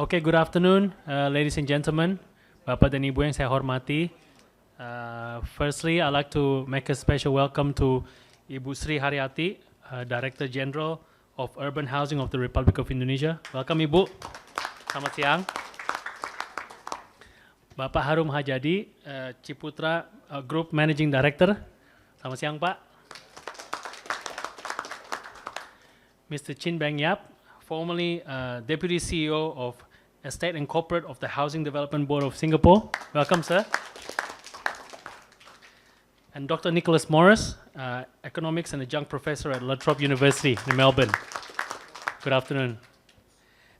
Okay, good afternoon, ladies and gentlemen, Bapak dan Ibu yang saya hormati. Firstly, I'd like to make a special welcome to Ibu Sri Haryati, Director General of Urban Housing of the Republic of Indonesia. Welcome Ibu. Selamat siang. Bapak Harum Hajadi, Ciputra Group Managing Director. Selamat siang Pak. Mr. Chin Beng Yap, formerly Deputy CEO of Estate and Corporate of the Housing Development Board of Singapore. Welcome, sir. And Dr. Nicholas Morris, Economics and Adjunct Professor at La Trobe University in Melbourne. Good afternoon.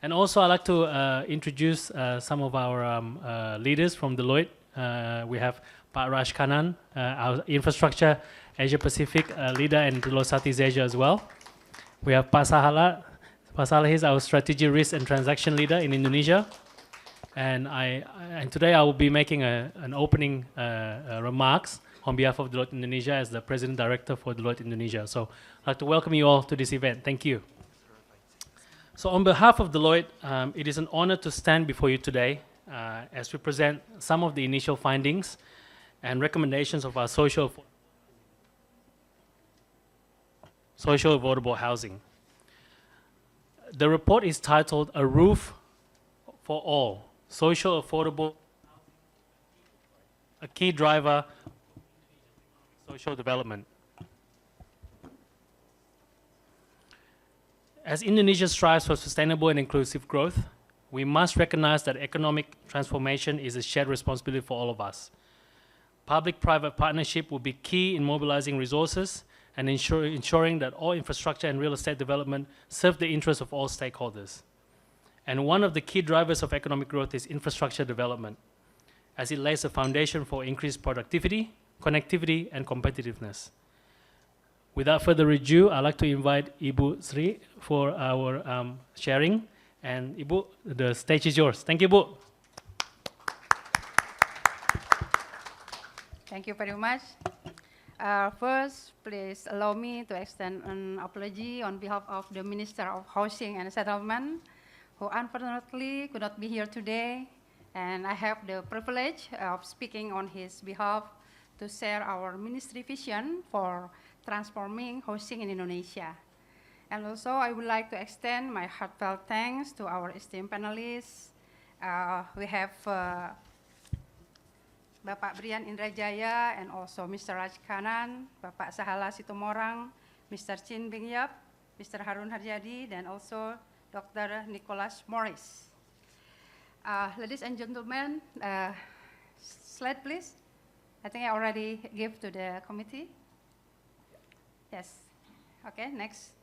And also I'd like to introduce some of our leaders from Deloitte. We have Pak Raj Kanan, our Infrastructure Asia Pacific leader, and Deloitte Southeast Asia as well. We have Pak Sahala. Pak Sahala is our Strategy Risk and Transaction Leader in Indonesia. And today I will be making an opening remarks on behalf of Deloitte Indonesia as the President Director for Deloitte Indonesia. So I'd like to welcome you all to this event. Thank you. So on behalf of Deloitte, it is an honor to stand before you today as we present some of the initial findings and recommendations of our social affordable housing. The report is titled A Roof for All, Social Affordable, a Key Driver of Social Development. As Indonesia strives for sustainable and inclusive growth, we must recognize that economic transformation is a shared responsibility for all of us. Public-private partnership will be key in mobilizing resources and ensuring that all infrastructure and real estate development serve the interests of all stakeholders. And one of the key drivers of economic growth is infrastructure development, as it lays a foundation for increased productivity, connectivity, and competitiveness. Without further ado, I'd like to invite Ibu Sri for our sharing. And Ibu, the stage is yours. Thank you, Ibu. Thank you very much. First, please allow me to extend an apology on behalf of the Minister of Housing and Settlement, who unfortunately could not be here today, and I have the privilege of speaking on his behalf to share our ministry vision for transforming housing in Indonesia. And also, I would like to extend my heartfelt thanks to our esteemed panelists. We have Bapak Brian Indrajaya and also Mr. Raj Kanan, Bapak Sahala Situmorang, Mr. Chin Beng Yap, Mr. Harun Harjadi, and also Dr. Nicholas Morris. Ladies and gentlemen, slide please. I think I already gave to the committee. Yes. Okay, next.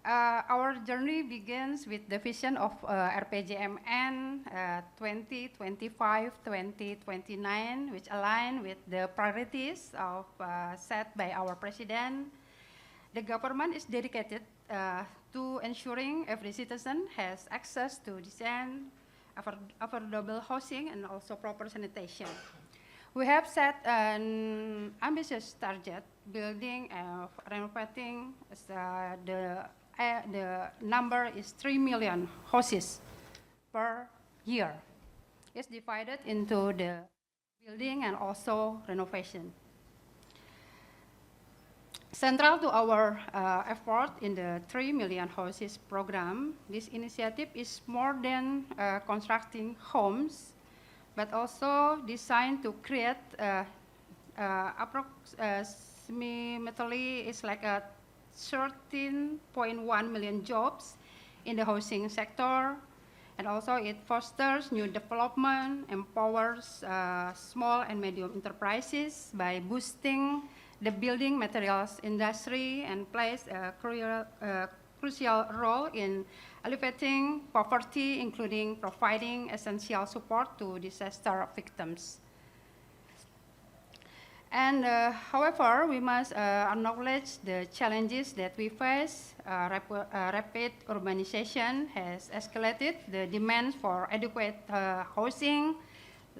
Our journey begins with the vision of RPJMN 2025-2029, which align with the priorities of, set by our President. The government is dedicated to ensuring every citizen has access to decent, affordable housing and also proper sanitation. We have set an ambitious target, building and renovating the number is 3 million houses per year. It's divided into the building and also renovation. Central to our effort in the 3 million houses program, this initiative is more than constructing homes, but also designed to create approximately it's like a 13.1 million jobs in the housing sector, and also it fosters new development, empowers small and medium enterprises by boosting the building materials industry, and plays a crucial role in alleviating poverty, including providing essential support to disaster victims. And however, we must acknowledge the challenges that we face. Rapid urbanization has escalated the demand for adequate housing,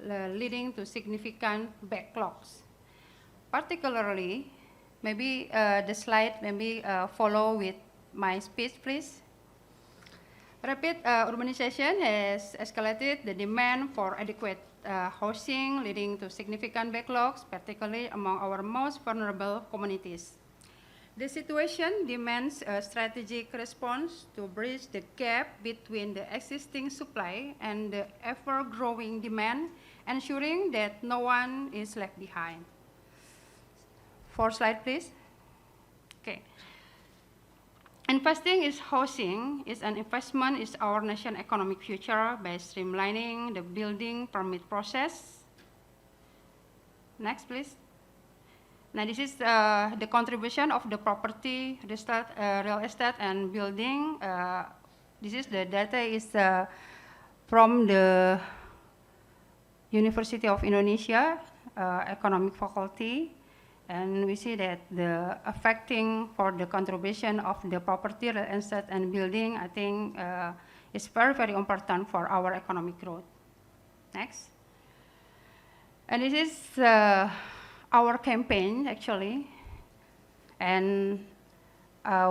leading to significant backlogs. Particularly, maybe the slide maybe follow with my speech, please. Rapid urbanization has escalated the demand for adequate housing, leading to significant backlogs, particularly among our most vulnerable communities. The situation demands a strategic response to bridge the gap between the existing supply and the ever-growing demand, ensuring that no one is left behind. 4 slide, please. Okay. Investing in housing is an investment in our nation's economic future by streamlining the building permit process. Next, please. Now, this is the contribution of the property, real estate, and building. This is the data is from the University of Indonesia Economic Faculty, and we see that the affecting for the contribution of the property, real estate, and building, I think, is very, very important for our economic growth. Next. And this is our campaign, actually, and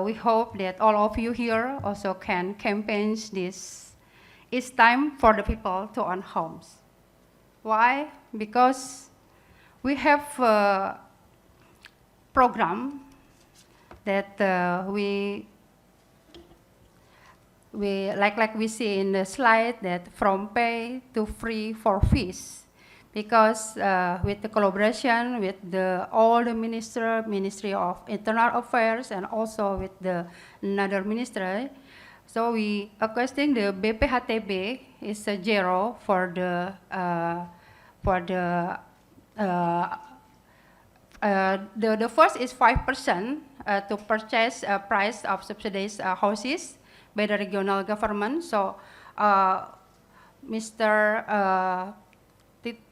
we hope that all of you here also can campaign this. It's time for the people to own homes. Why? Because we have a program that we like we see in the slide, that from pay to free for fees. Because with the collaboration with all the Ministry of Internal Affairs, and also with another ministry, so we requesting the BPHTB is a zero for the first is 5% to purchase price of subsidized houses by the regional government. So Mr.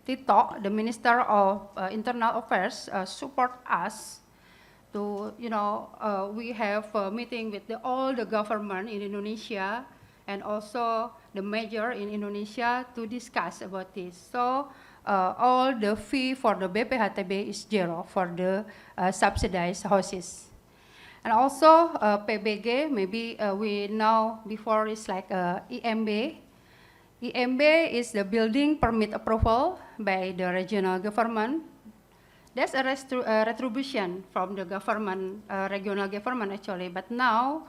Tito, the Minister of Internal Affairs, support us to, we have a meeting with all the government in Indonesia and also the mayor in Indonesia to discuss about this. So all the fee for the BPHTB is zero for the subsidized houses. And also PBG, maybe we know before it's like EMB. EMB is the building permit approval by the regional government. That's a retribution from the government, regional government actually. But now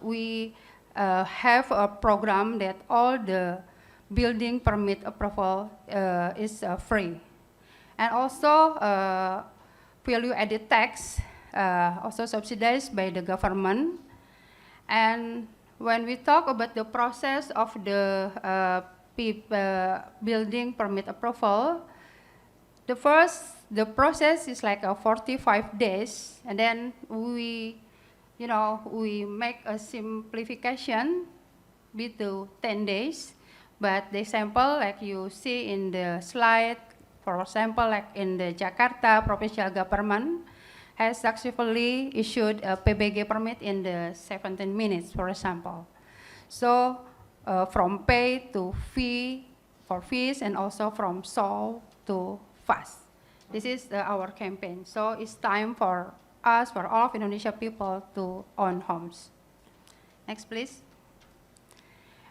we have a program that all the building permit approval is free. And also value added tax also subsidized by the government. And when we talk about the process of the building permit approval, the process is like 45 days, and then we make a simplification to 10 days. But the example, like you see in the slide, for example, like in the Jakarta provincial government, has successfully issued a PBG permit in the 17 minutes, for example. So from pay to fee for fees, and also from solve to fast. This is our campaign. So it's time for us, for all of Indonesia people, to own homes. Next, please.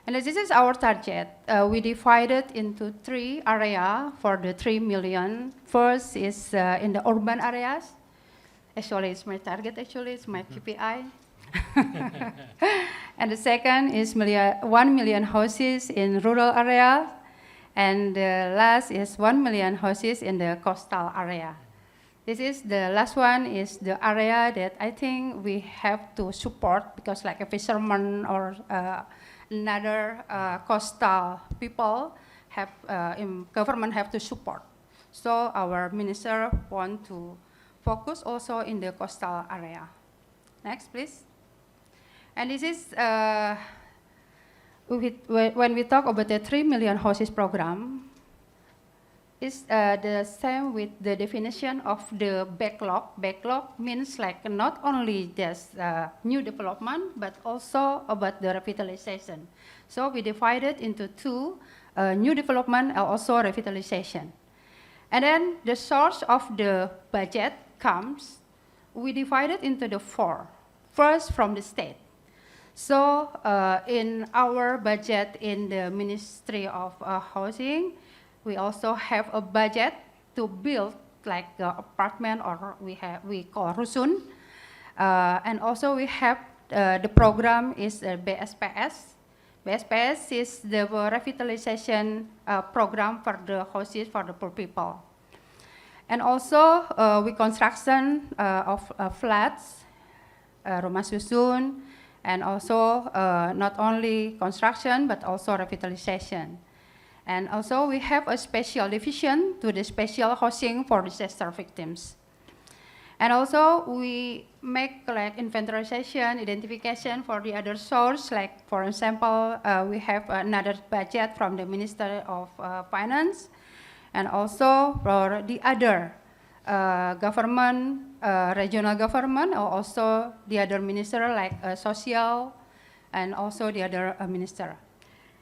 And this is our target. We divided into 3 areas for the 3 million. First is in the urban areas. Actually, it's my target, it's my KPI. And the second is 1 million houses in rural area. And the last is 1 million houses in the coastal area. This is the last one, is the area that I think we have to support, because like a fisherman or another coastal people have, government have to support. So our minister want to focus also in the coastal area. Next, please. And this is, when we talk about the 3 million houses program, is the same with the definition of the backlog. Backlog means like not only just new development, but also about the revitalization. So we divide it into 2, new development and also revitalization. And then the source of the budget comes, we divide it into the 4. First, from the state. So in our budget in the Ministry of Housing, we also have a budget to build like apartment, or we call rusun. And also we have the program is BSPS. BSPS is the revitalization program for the houses for the poor people. And also we construction of flats, rumah susun, and also not only construction but also revitalization. And also we have a special division to the special housing for disaster victims. And also we make like inventarization, identification for the other source, like for example, we have another budget from the Minister of Finance, and also for the other government, regional government, or also the other minister like social, and also the other minister.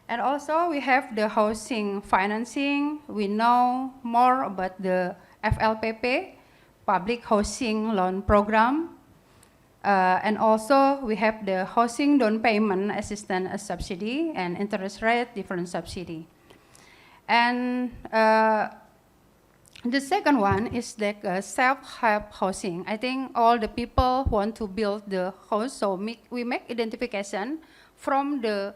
And also we have the housing financing. We know more about the FLPP, Public Housing Loan Program. And also we have the housing down payment assistance subsidy and interest rate different subsidy. And the second one is like self-help housing. I think all the people want to build the house, so we make identification from the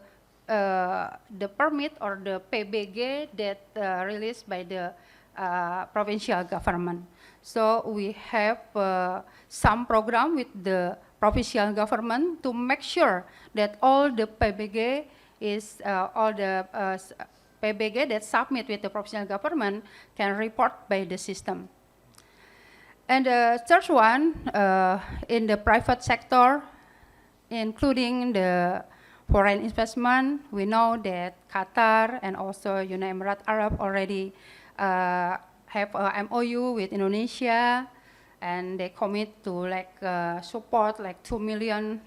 permit or the PBG that released by the provincial government. So we have some program with the provincial government to make sure that all the PBG is all the PBG that submit with the provincial government can report by the system. And the third one, in the private sector, including the foreign investment, we know that Qatar and also United Emirates Arab already have a MOU with Indonesia, and they commit to like support like 2 million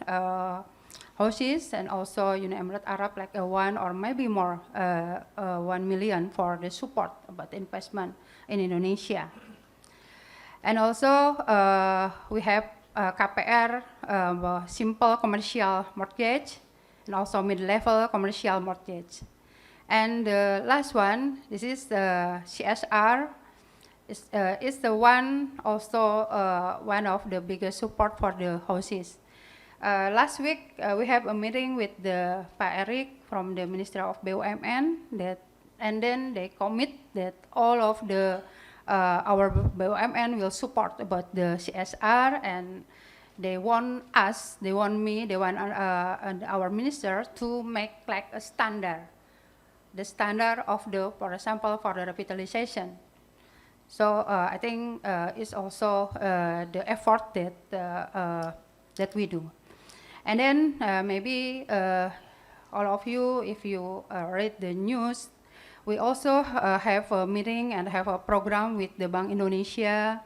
houses, and also United Emirates Arab like 1 or maybe more 1 million for the support about investment in Indonesia. And also we have KPR, simple commercial mortgage, and also mid-level commercial mortgage. And the last one, this is the CSR. Is the one also one of the biggest support for the houses. Last week we have a meeting with the Pak Erick from the Ministry of BUMN, and then they commit that all of the our BUMN will support about the CSR, and they want us, they want me, they want our minister to make like a standard, the standard of the, for example, for the revitalization. So I think it's also the effort that we do. And then maybe all of you, if you read the news, we also have a meeting and have a program with the Bank Indonesia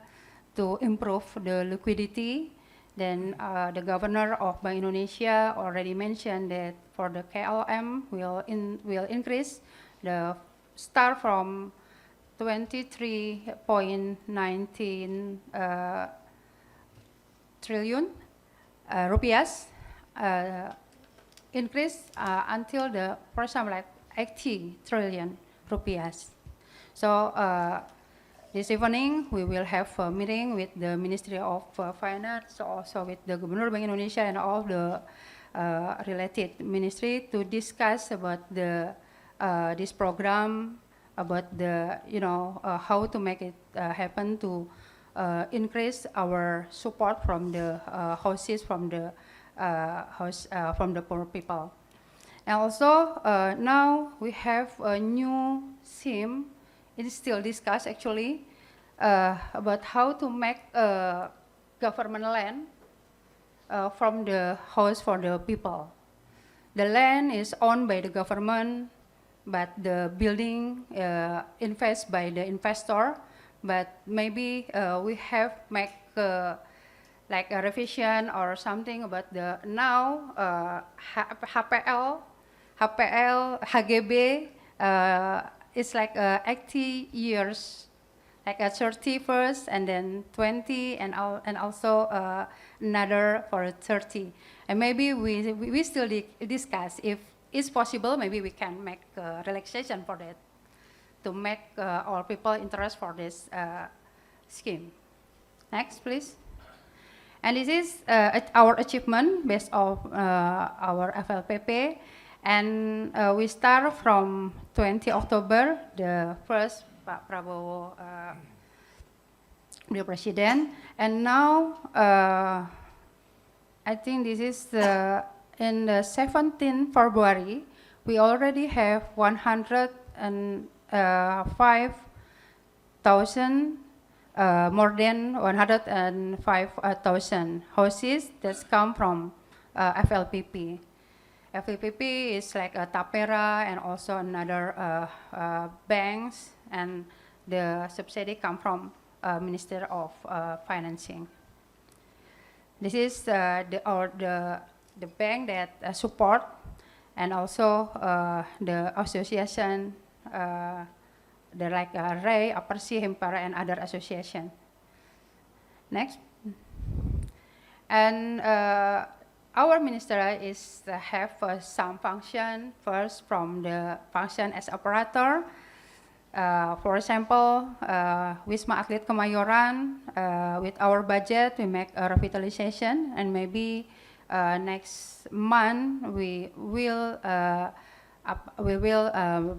to improve the liquidity. Then the governor of Bank Indonesia already mentioned that for the KLM will increase the start from 23.19 trillion rupiahs increase until the, for example, like 80 trillion rupiahs. So this evening we will have a meeting with the Ministry of Finance, also with the Governor Bank Indonesia and all the related ministry to discuss about the this program, about the how to make it happen to increase our support from the houses from the from the poor people. And also now we have a new theme. It is still discussed actually about how to make government land from the house for the people. The land is owned by the government, but the building invested by the investor. But maybe we have make like a revision or something about the now HGB is like 80 years, like a 30 first, and then 20, and also another for 30. And maybe we still discuss if it's possible, maybe we can make relaxation for that, to make all people interest for this scheme. Next, please. And this is our achievement based on our FLPP. And we start from 20 October, the first Pak Prabowo, the president. And now, I think this is in the 17th February, we already have 105,000, more than 105,000 houses that come from FLPP. FLPP is like a Tapera and also another banks, and the subsidy come from Minister of Financing. This is the bank that support, and also the association, the like Ray, Apersi, Himpara, and other association. Next. And our minister is have some function. First, from the function as operator. For example, Wisma Atlet Kemayoran, with our budget, we make a revitalization, and maybe next month we will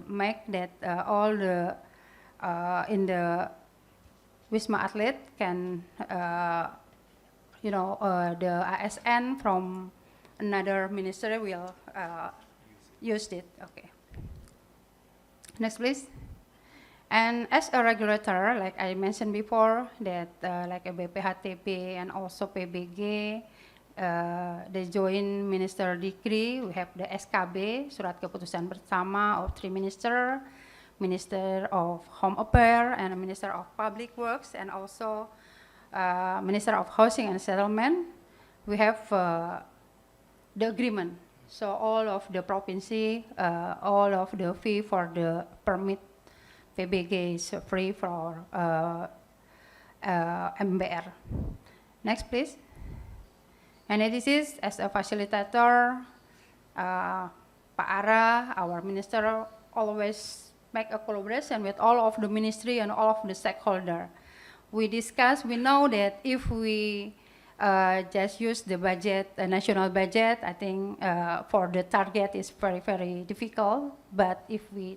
make that all the in the Wisma Atlet can the ASN from another ministry will use it. Okay. Next, please. And as a regulator, like I mentioned before, that like a BPHTP and also PBG, the joint minister decree, we have the SKB, Surat Keputusan Bersama of 3 ministers, Minister of Home Affairs and Minister of Public Works, and also Minister of Housing and Settlement. We have the agreement. So all of the province, all of the fee for the permit PBG is free for MBR. Next, please. And this is as a facilitator, Pak Ara, our minister, always make a collaboration with all of the ministry and all of the stakeholders. We discuss, we know that if we just use the budget, the national budget, I think for the target is very, very difficult. But if we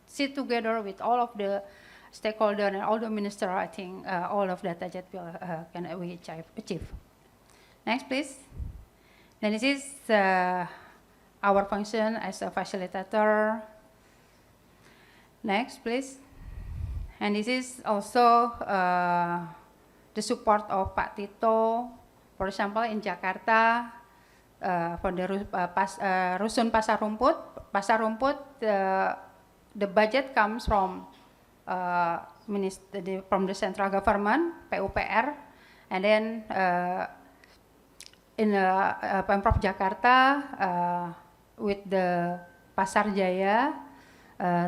sit together with all of the stakeholders and all the ministers, I think all of that budget will can we achieve. Next, please. Then this is our function as a facilitator. Next, please. And this is also the support of Pak Tito, for example, in Jakarta, for the Rusun Pasar Rumput. Pasar Rumput, the budget comes from from the central government, PUPR, and then in Pemprov Jakarta with the Pasar Jaya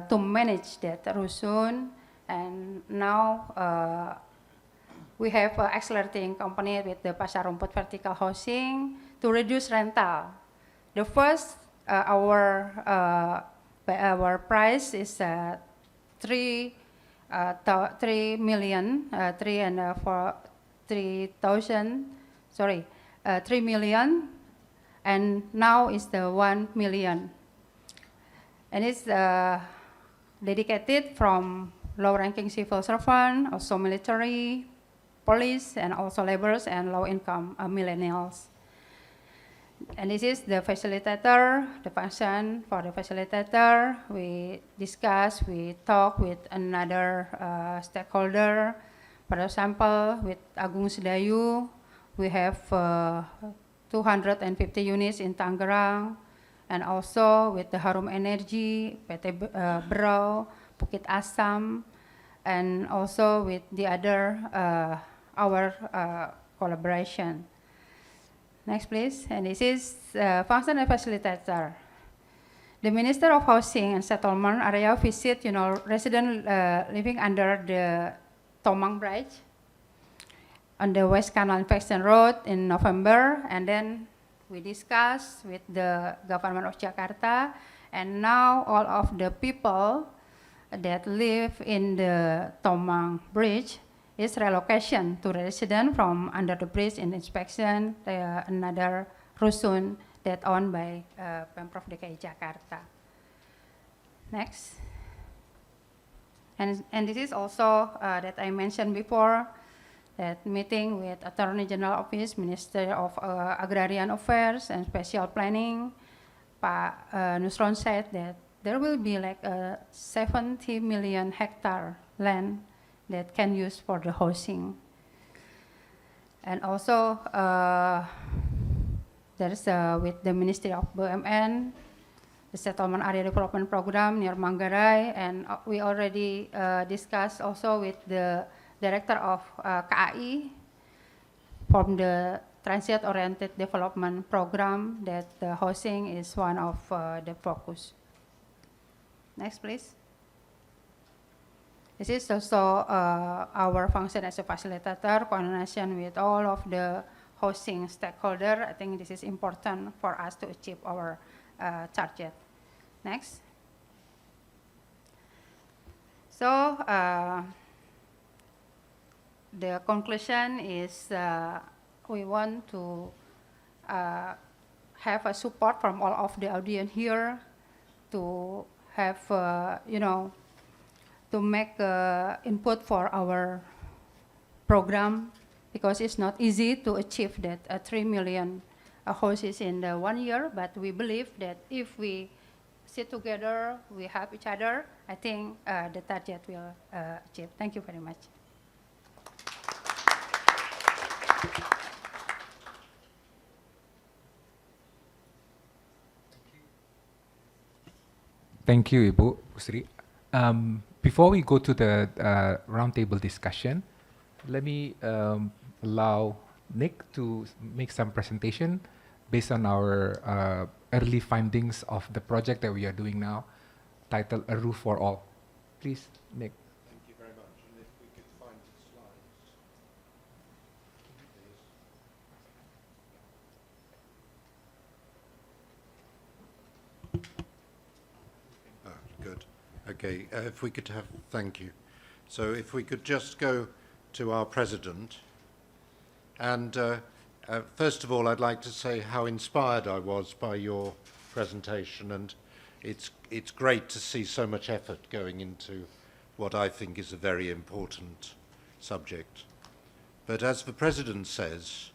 to manage that Rusun, and now we have accelerating company with the Pasar Rumput vertical housing to reduce rental. The first our price is 3 million, and now is the 1 million. And it's dedicated from low-ranking civil servant, also military, police, and also laborers and low-income millennials. And this is the facilitator, the function for the facilitator. We discuss, we talk with another stakeholder. For example, with Agung Sedayu, we have 250 units in Tangerang, and also with the Harum Energy, PT Brau, Bukit Asam, and also with the other our collaboration. Next, please. And this is function and facilitator. The Minister of Housing and Settlement area visit, resident living under the Tomang Bridge on the West Canal Infection Road in November, and then we discussed with the government of Jakarta, and now all of the people that live in the Tomang Bridge is relocation to resident from under the bridge in inspection, another rusun that owned by Pemprov DKI Jakarta. Next. And this is also that I mentioned before, that meeting with Attorney General Office, Minister of Agrarian Affairs and Special Planning, Pak Nusron said that there will be like 70 million hectare land that can use for the housing. And also, there's with the Ministry of BUMN, the Settlement Area Development Program near Manggarai, and we already discussed also with the Director of KAI from the Transit-Oriented Development Program that the housing is one of the focus. Next, please. This is also our function as a facilitator, coordination with all of the housing stakeholder. I think this is important for us to achieve our target. Next. So the conclusion is we want to have a support from all of the audience here to have, to make input for our program, because it's not easy to achieve that 3 million houses in the 1 year, but we believe that if we sit together, we help each other, I think the target will achieve. Thank you very much. Thank you, Ibu Sri. Before we go to the roundtable discussion, let me allow Nick to make some presentation based on our early findings of the project that we are doing now, titled A Roof for All. Please, Nick. Thank you very much. And if we could find the slides. Good. Okay, if we could have, thank you. So if we could just go to our president. And first of all, I'd like to say how inspired I was by your presentation, and it's great to see so much effort going into what I think is a very important subject. But as the President says,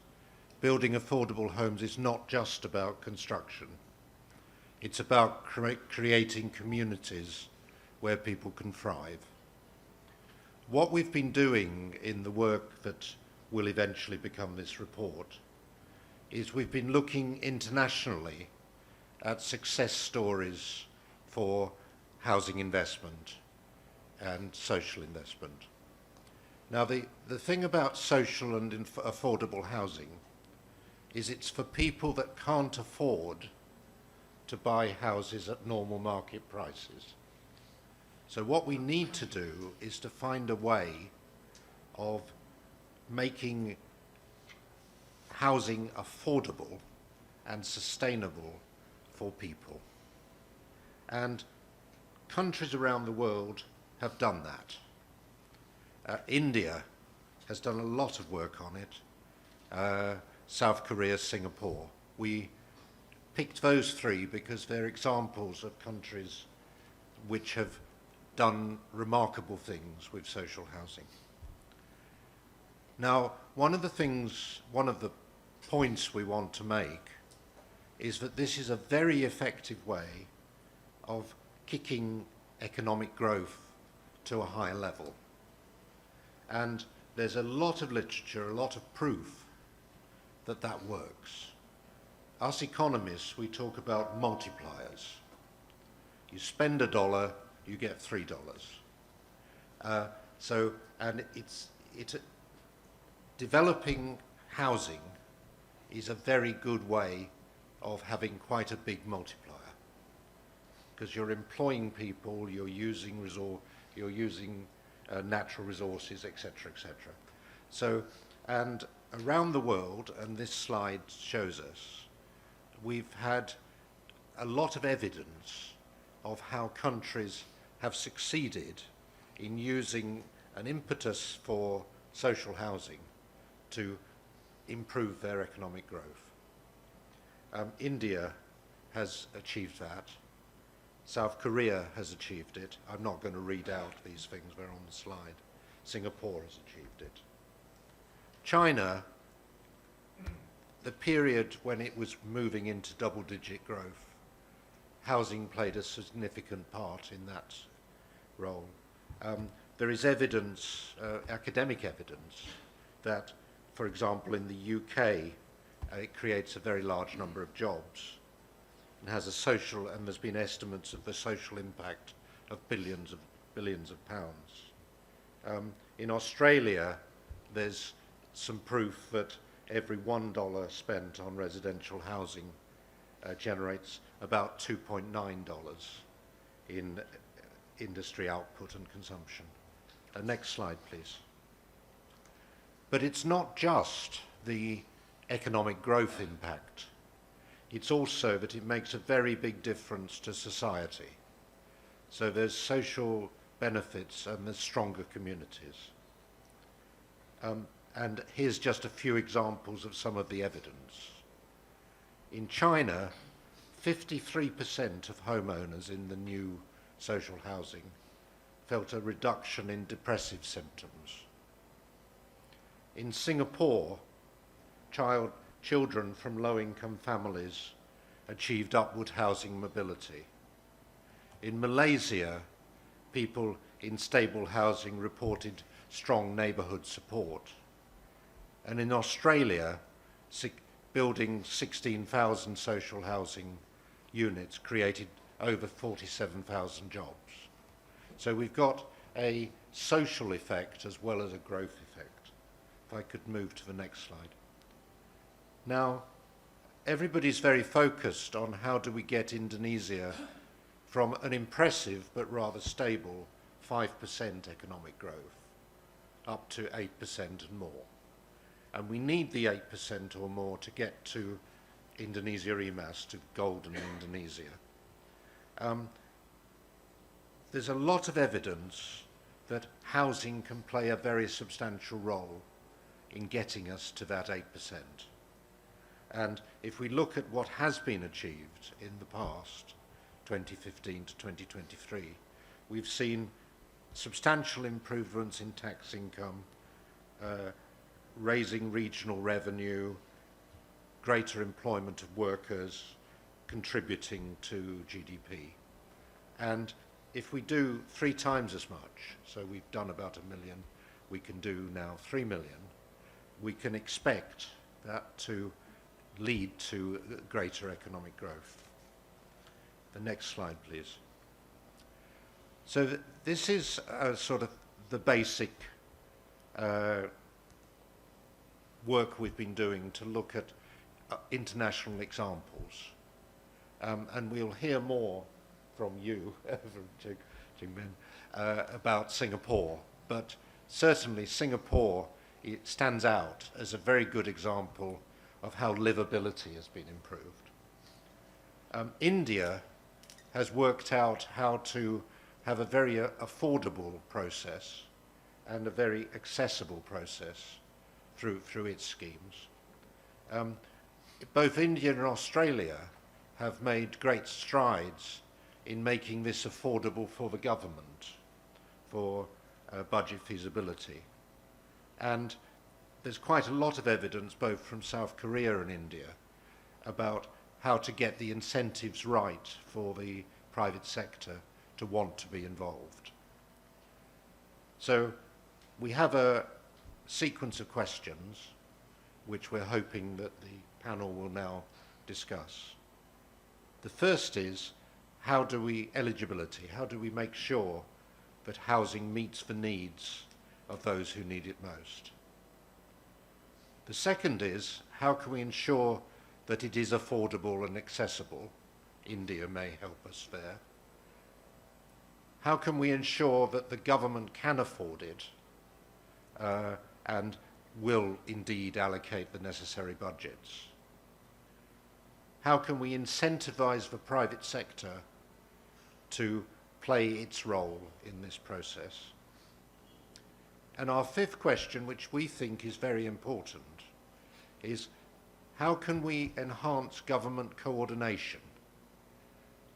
building affordable homes is not just about construction. It's about creating communities where people can thrive. What we've been doing in the work that will eventually become this report is we've been looking internationally at success stories for housing investment and social investment. Now, the thing about social and affordable housing is it's for people that can't afford to buy houses at normal market prices. So what we need to do is to find a way of making housing affordable and sustainable for people. And countries around the world have done that. India has done a lot of work on it. South Korea, Singapore. We picked those three because they're examples of countries which have done remarkable things with social housing. Now, one of the points we want to make is that this is a very effective way of kicking economic growth to a higher level. And there's a lot of literature, a lot of proof that that works. Us economists, we talk about multipliers. You spend $1, you get $3. Developing housing is a very good way of having quite a big multiplier, because you're employing people, you're using natural resources, etc., etc. So, and around the world, and this slide shows us, we've had a lot of evidence of how countries have succeeded in using an impetus for social housing to improve their economic growth. India has achieved that. South Korea has achieved it. I'm not going to read out these things, they're on the slide. Singapore has achieved it. China, the period when it was moving into double-digit growth, housing played a significant part in that role. There is evidence, academic evidence, that, for example, in the UK, it creates a very large number of jobs and has a social, and there's been estimates of the social impact of billions of pounds. In Australia, there's some proof that every $1 spent on residential housing generates about $2.9 in industry output and consumption. Next slide, please. But it's not just the economic growth impact. It's also that it makes a very big difference to society. So there's social benefits and there's stronger communities. And here's just a few examples of some of the evidence. In China, 53% of homeowners in the new social housing felt a reduction in depressive symptoms. In Singapore, children from low-income families achieved upward housing mobility. In Malaysia, people in stable housing reported strong neighbourhood support. And in Australia, building 16,000 social housing units created over 47,000 jobs. So we've got a social effect as well as a growth effect. If I could move to the next slide. Now, everybody's very focused on how do we get Indonesia from an impressive but rather stable 5% economic growth up to 8% and more. And we need the 8% or more to get to Indonesia EMAS, to golden Indonesia. There's a lot of evidence that housing can play a very substantial role in getting us to that 8%. And if we look at what has been achieved in the past, 2015 to 2023, we've seen substantial improvements in tax income, raising regional revenue, greater employment of workers, contributing to GDP. And if we do 3 times as much, so we've done about 1 million, we can do now 3 million, we can expect that to lead to greater economic growth. The next slide, please. So this is sort of the basic work we've been doing to look at international examples. And we'll hear more from you, from Jingmen, about Singapore. But certainly Singapore, it stands out as a very good example of how livability has been improved. India has worked out how to have a very affordable process and a very accessible process through its schemes. Both India and Australia have made great strides in making this affordable for the government, for budget feasibility. And there's quite a lot of evidence, both from South Korea and India, about how to get the incentives right for the private sector to want to be involved. So we have a sequence of questions which we're hoping that the panel will now discuss. The first is, how do we make sure that housing meets the needs of those who need it most? The second is, how can we ensure that it is affordable and accessible? India may help us there. How can we ensure that the government can afford it and will indeed allocate the necessary budgets? How can we incentivize the private sector to play its role in this process? And our fifth question, which we think is very important, is how can we enhance government coordination?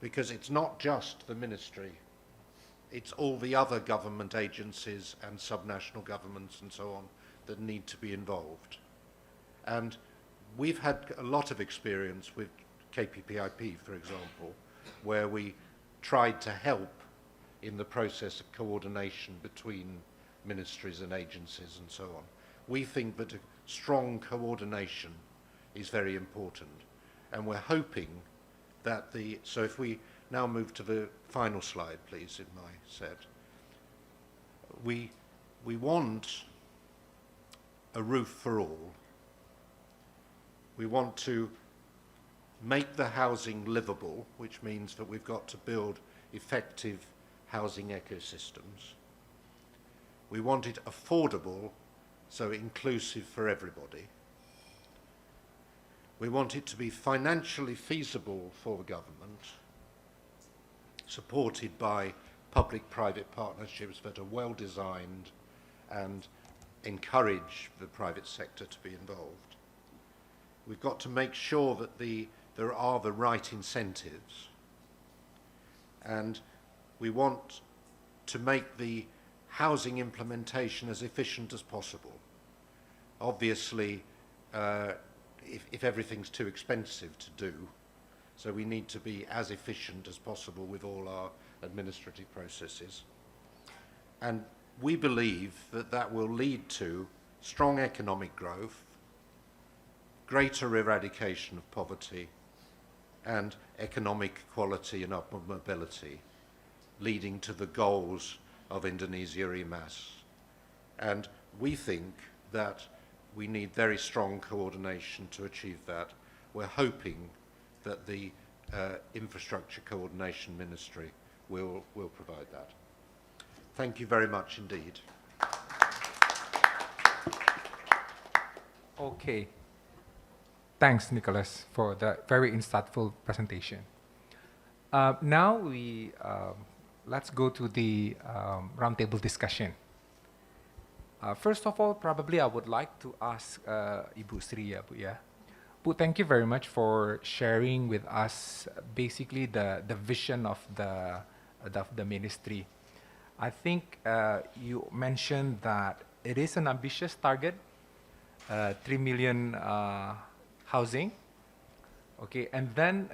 Because it's not just the ministry, it's all the other government agencies and subnational governments and so on that need to be involved. And we've had a lot of experience with KPPIP, for example, where we tried to help in the process of coordination between ministries and agencies and so on. We think that a strong coordination is very important, and we're hoping that so if we now move to the final slide, please, in my set. We want a roof for all. We want to make the housing livable, which means that we've got to build effective housing ecosystems. We want it affordable, so inclusive for everybody. We want it to be financially feasible for the government, supported by public-private partnerships that are well designed and encourage the private sector to be involved. We've got to make sure that there are the right incentives, and we want to make the housing implementation as efficient as possible. Obviously, if everything's too expensive to do, so we need to be as efficient as possible with all our administrative processes. And we believe that that will lead to strong economic growth, greater eradication of poverty, and economic equality and upward mobility, leading to the goals of Indonesia EMAS. And we think that we need very strong coordination to achieve that. We're hoping that the Infrastructure Coordination Ministry will provide that. Thank you very much indeed. Okay. Thanks, Nicholas, for the very insightful presentation. Now let's go to the roundtable discussion. First of all, probably I would like to ask Ibu Sri, Bu, ya. Bu, thank you very much for sharing with us basically the vision of the ministry. I think you mentioned that it is an ambitious target, 3 million housing. Okay, and then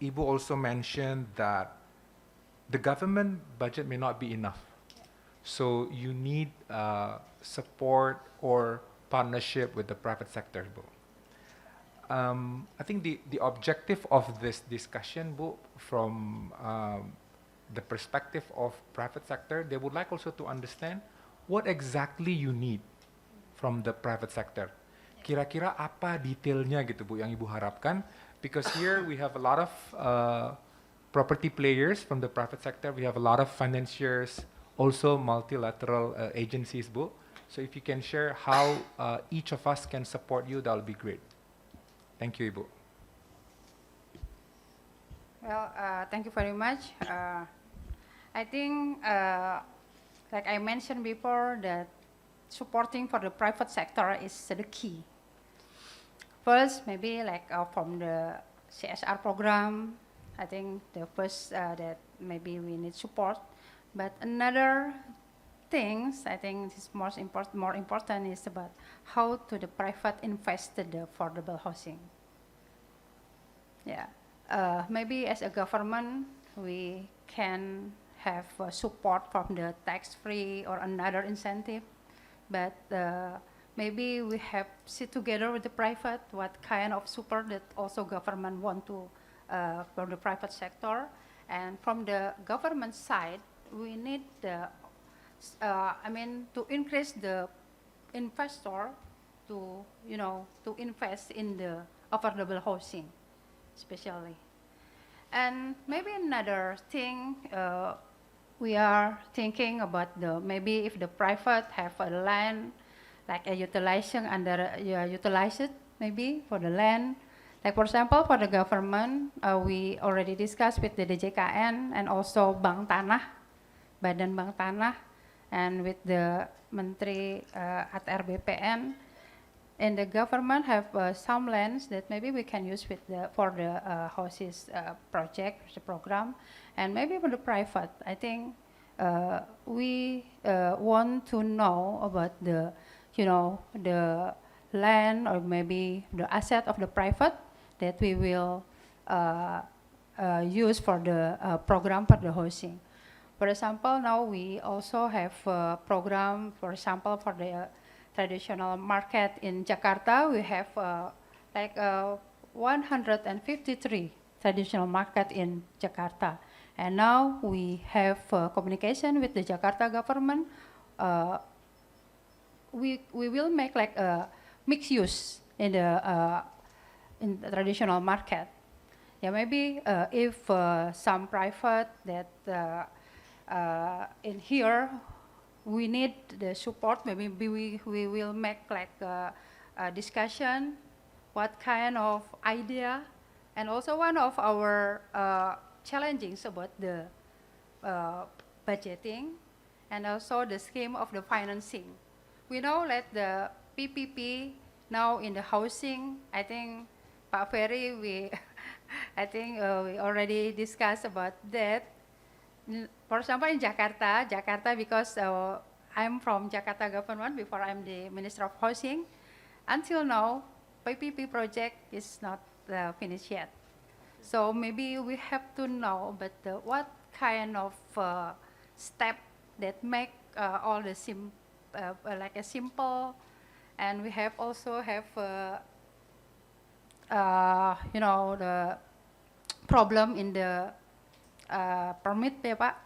Ibu also mentioned that the government budget may not be enough. So you need support or partnership with the private sector, Bu. I think the objective of this discussion, Bu, from the perspective of private sector, they would like also to understand what exactly you need from the private sector. Kira-kira apa detailnya gitu, Bu, yang Ibu harapkan? Because here we have a lot of property players from the private sector. We have a lot of financiers, also multilateral agencies, Bu. So if you can share how each of us can support you, that will be great. Thank you, Ibu. Well, thank you very much. I think, like I mentioned before, that supporting for the private sector is the key. First, maybe like from the CSR program, I think the first that maybe we need support. But another things I think is more important is about how to the private invest the affordable housing. Yeah, maybe as a government we can have support from the tax-free or another incentive, but maybe we have sit together with the private what kind of support that also government want to from the private sector, and from the government side we need the to increase the investor to to invest in the affordable housing especially. And maybe another thing we are thinking about maybe if the private have a land, like a utilization under utilize it maybe for the land. Like for example, for the government, we already discussed with the DJKN and also Bank Tanah, Badan Bank Tanah, and with the Menteri at RBPN. And the government have some lands that maybe we can use for the houses project, the program, and maybe for the private. I think we want to know about the land or maybe the asset of the private that we will use for the program for the housing. For example, now we also have a program, for example, for the traditional market in Jakarta. We have like 153 traditional market in Jakarta. And now we have communication with the Jakarta government. We will make like a mixed use in the traditional market. Yeah, maybe if some private that in here we need the support, maybe we will make like a discussion, what kind of idea, and also one of our challenges about the budgeting and also the scheme of the financing. We know that the PPP now in the housing, I think Pak Ferry, I think we already discussed about that. For example, in Jakarta, because I'm from Jakarta government before I'm the Minister of Housing, until now, PPP project is not finished yet. So maybe we have to know, but what kind of step that make all the like a simple, and we have also have the problem in the permit, ya Pak.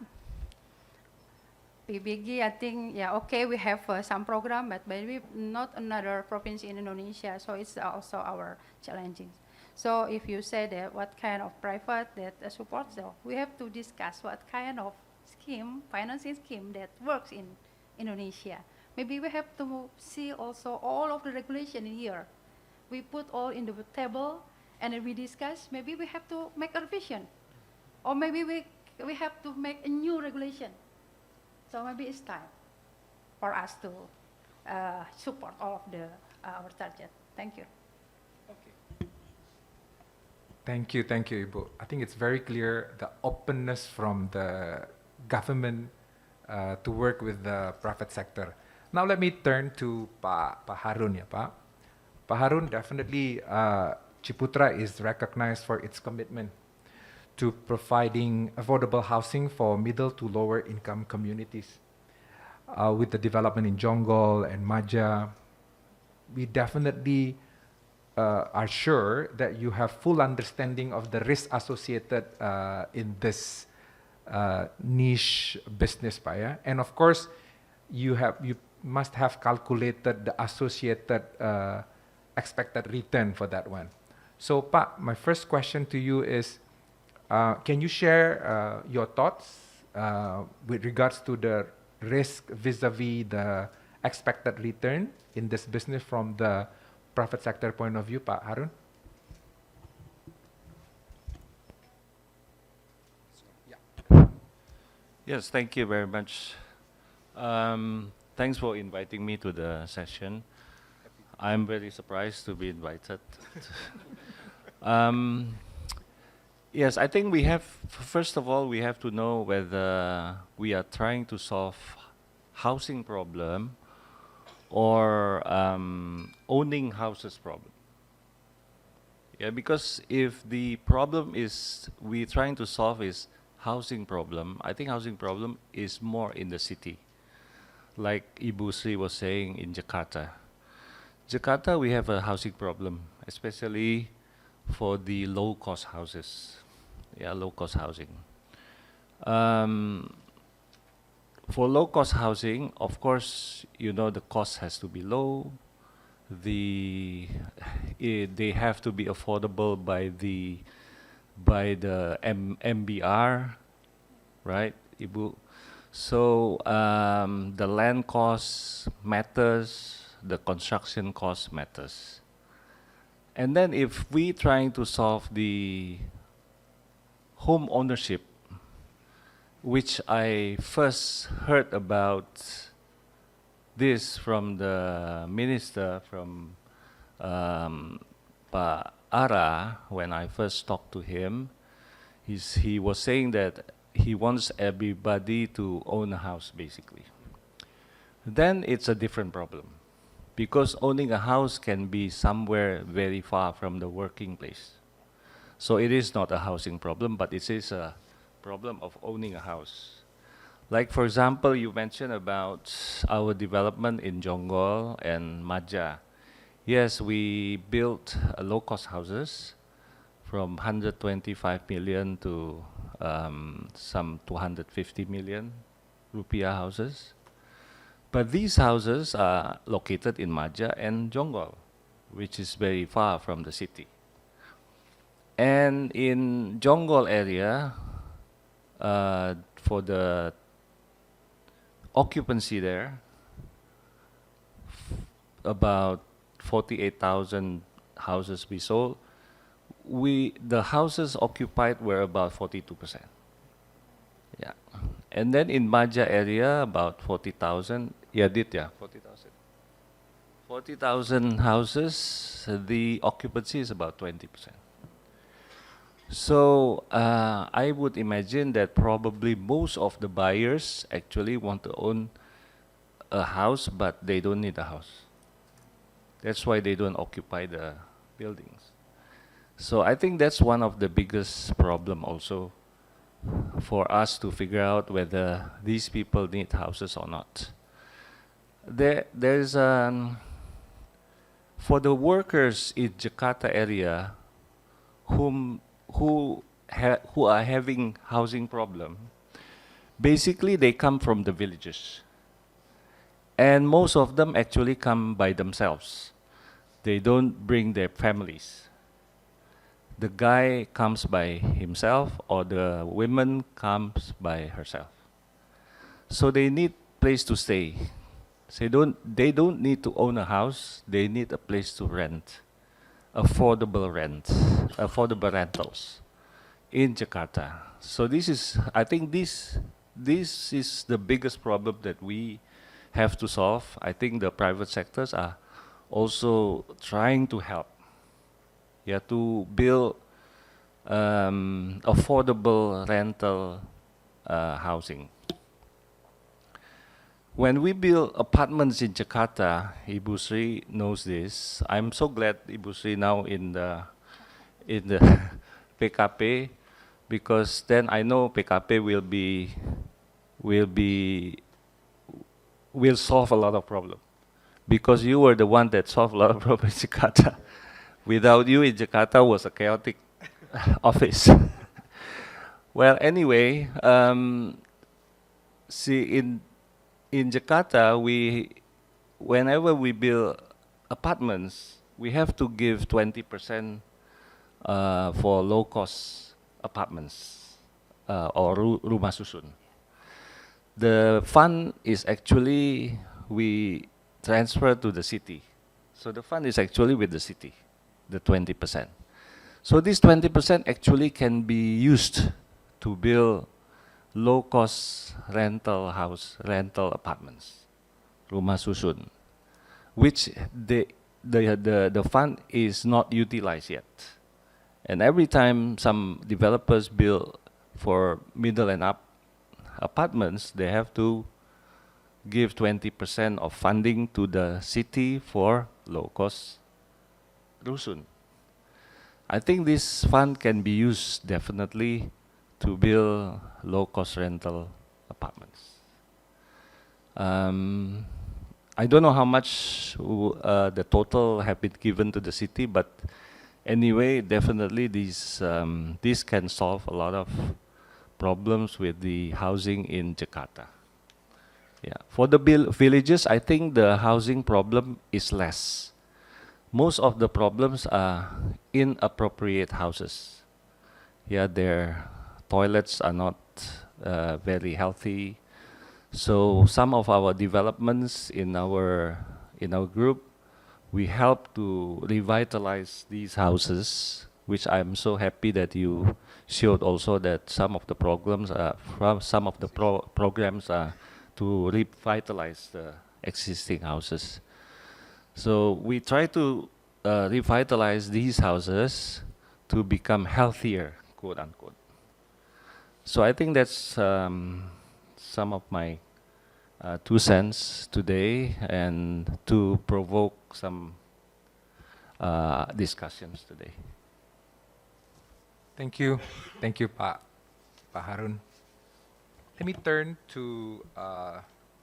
PBG, I think, yeah, okay, we have some program, but maybe not another province in Indonesia, so it's also our challenging. So if you say that what kind of private that supports, so we have to discuss what kind of scheme, financing scheme that works in Indonesia. Maybe we have to see also all of the regulation in here. We put all in the table, and then we discuss, maybe we have to make a revision. Or maybe we have to make a new regulation. So maybe it's time for us to support all of our target. Thank you. Okay. Thank you, Ibu. I think it's very clear the openness from the government to work with the private sector. Now let me turn to Pak Harun, ya Pak. Pak Harun, definitely Ciputra is recognized for its commitment to providing affordable housing for middle to lower income communities. With the development in Jonggol and Maja, we definitely are sure that you have full understanding of the risk associated in this niche business, Pak, ya? And of course, you must have calculated the associated expected return for that one. So, Pak, my first question to you is, can you share your thoughts with regards to the risk vis-a-vis the expected return in this business from the private sector point of view, Pak Harun? Yes, thank you very much. Thanks for inviting me to the session. I'm very surprised to be invited. Yes, I think we have, first of all, we have to know whether we are trying to solve housing problem or owning houses problem. Yeah, because if the problem is we're trying to solve is housing problem, I think housing problem is more in the city. Like Ibu Sri was saying in Jakarta. Jakarta, we have a housing problem, especially for the low-cost houses. Yeah, low-cost housing. For low-cost housing, of course, you know the cost has to be low. They have to be affordable by the MBR, right, Ibu? So the land cost matters, the construction cost matters. And then if we trying to solve the home ownership, which I first heard about this from the minister from Pa Ara when I first talked to him. He was saying that he wants everybody to own a house basically. Then it's a different problem because owning a house can be somewhere very far from the working place. So it is not a housing problem, but it is a problem of owning a house. Like for example, you mentioned about our development in Jonggol and Maja. Yes, we built low-cost houses from 125 million to some 250 million rupiah houses. But these houses are located in Maja and Jonggol, which is very far from the city. And in Jonggol area, for the occupancy there, about 48,000 houses we sold. The houses occupied were about 42%. Yeah. And then in Maja area, about 40,000. Yeah, 40,000. 40,000 houses, the occupancy is about 20%. So I would imagine that probably most of the buyers actually want to own a house, but they don't need a house. That's why they don't occupy the buildings. So I think that's one of the biggest problem also for us to figure out whether these people need houses or not. There's for the workers in Jakarta area who are having housing problem, basically they come from the villages. And most of them actually come by themselves. They don't bring their families. The guy comes by himself or the woman comes by herself. So they need place to stay. So they don't need to own a house, they need a place to rent. Affordable rentals in Jakarta. So I think this is the biggest problem that we have to solve. I think the private sectors are also trying to help. Yeah, to build affordable rental housing. When we build apartments in Jakarta, Ibu Sri knows this. I'm so glad Ibu Sri now in the PKP, because then I know PKP will solve a lot of problems. Because you were the one that solved a lot of problems in Jakarta. Without you, in Jakarta was a chaotic office. Well, anyway, see, in Jakarta, whenever we build apartments, we have to give 20% for low-cost apartments or rumah susun. The fund is actually, we transfer to the city. So the fund is actually with the city, the 20%. So this 20% actually can be used to build low-cost rental apartments, rumah susun, which the fund is not utilized yet. And every time some developers build for middle and up apartments, they have to give 20% of funding to the city for low-cost rusun. I think this fund can be used definitely to build low-cost rental apartments. I don't know how much the total have been given to the city, but anyway, definitely this can solve a lot of problems with the housing in Jakarta. Yeah, for the villages, I think the housing problem is less. Most of the problems are inappropriate houses. Yeah, their toilets are not very healthy. So some of our developments in our group, we help to revitalize these houses, which I'm so happy that you showed also that some of the programs programs are to revitalize the existing houses. So we try to revitalize these houses to become healthier, quote unquote. So I think that's some of my 2 cents today, and to provoke some discussions today. Thank you. Thank you, Pak Harun. Let me turn to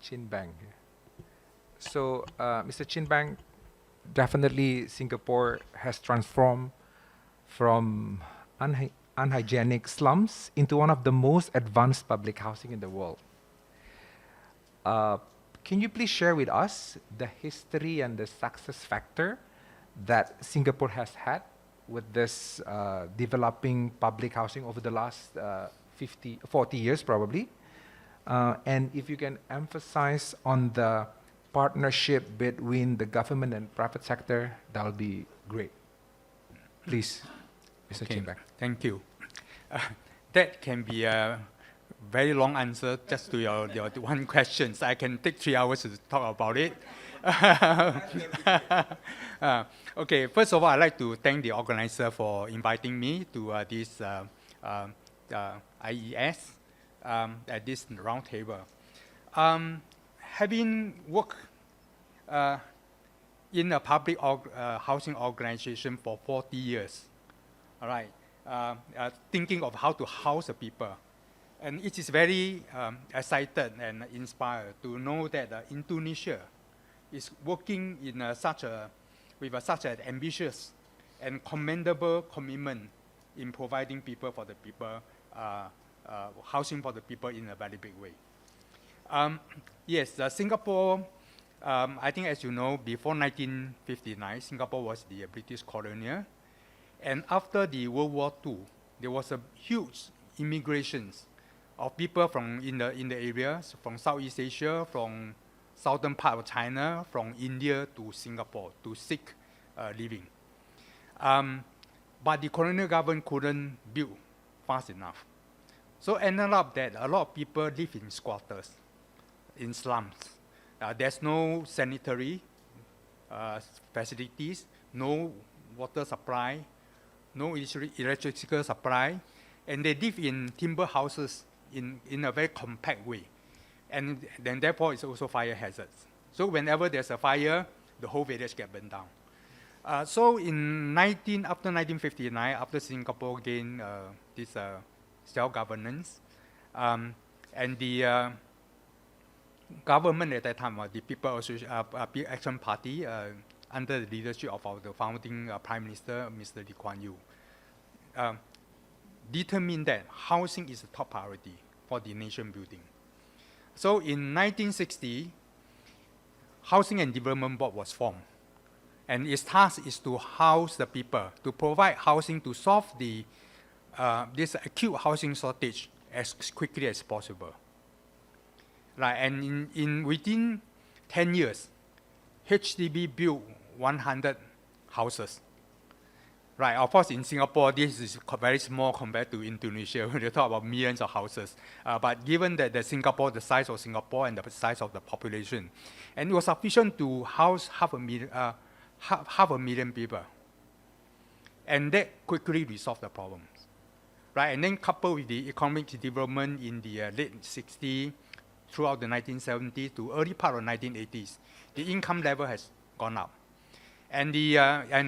Chin Bang. So, Mr. Chin Bang, definitely Singapore has transformed from unhygienic slums into one of the most advanced public housing in the world. Can you please share with us the history and the success factor that Singapore has had with this developing public housing over the last 40 years probably? And if you can emphasize on the partnership between the government and private sector, that would be great. Please, Mr. Okay, Chin Bang. thank you. That can be a very long answer just to your one question. So I can take 3 hours to talk about it. Okay, first of all, I'd like to thank the organizer for inviting me to this IES at this round table. Having worked in a public housing organization for 40 years, all right, thinking of how to house the people. And it is very excited and inspired to know that Indonesia is working in with such an ambitious and commendable commitment in providing people for the people, housing for the people in a very big way. Yes, Singapore, I think as you know, before 1959, Singapore was the British colonial. And after the World War II, there was a huge immigrations of people from in the areas, from Southeast Asia, from southern part of China, from India to Singapore to seek living. But the colonial government couldn't build fast enough. So ended up that a lot of people live in squatters, in slums. There's no sanitary facilities, no water supply, no electrical supply, and they live in timber houses in a very compact way. And then therefore it's also fire hazards. So whenever there's a fire, the whole village gets burned down. So after 1959, after Singapore gained this self-governance, and the government at that time, the People Action Party, under the leadership of the founding Prime Minister, Mr. Lee Kuan Yew, determined that housing is a top priority for the nation building. So in 1960, Housing and Development Board was formed. And its task is to house the people, to provide housing to solve this acute housing shortage as quickly as possible. Right, and within 10 years, HDB built 100 houses. Right, of course, in Singapore, this is very small compared to Indonesia. We talk about millions of houses. But given that the size of Singapore and the size of the population, and it was sufficient to house half a million people. And that quickly resolved the problems. Right, and then coupled with the economic development in the late 60s, throughout the 1970s to early part of 1980s, the income level has gone up. And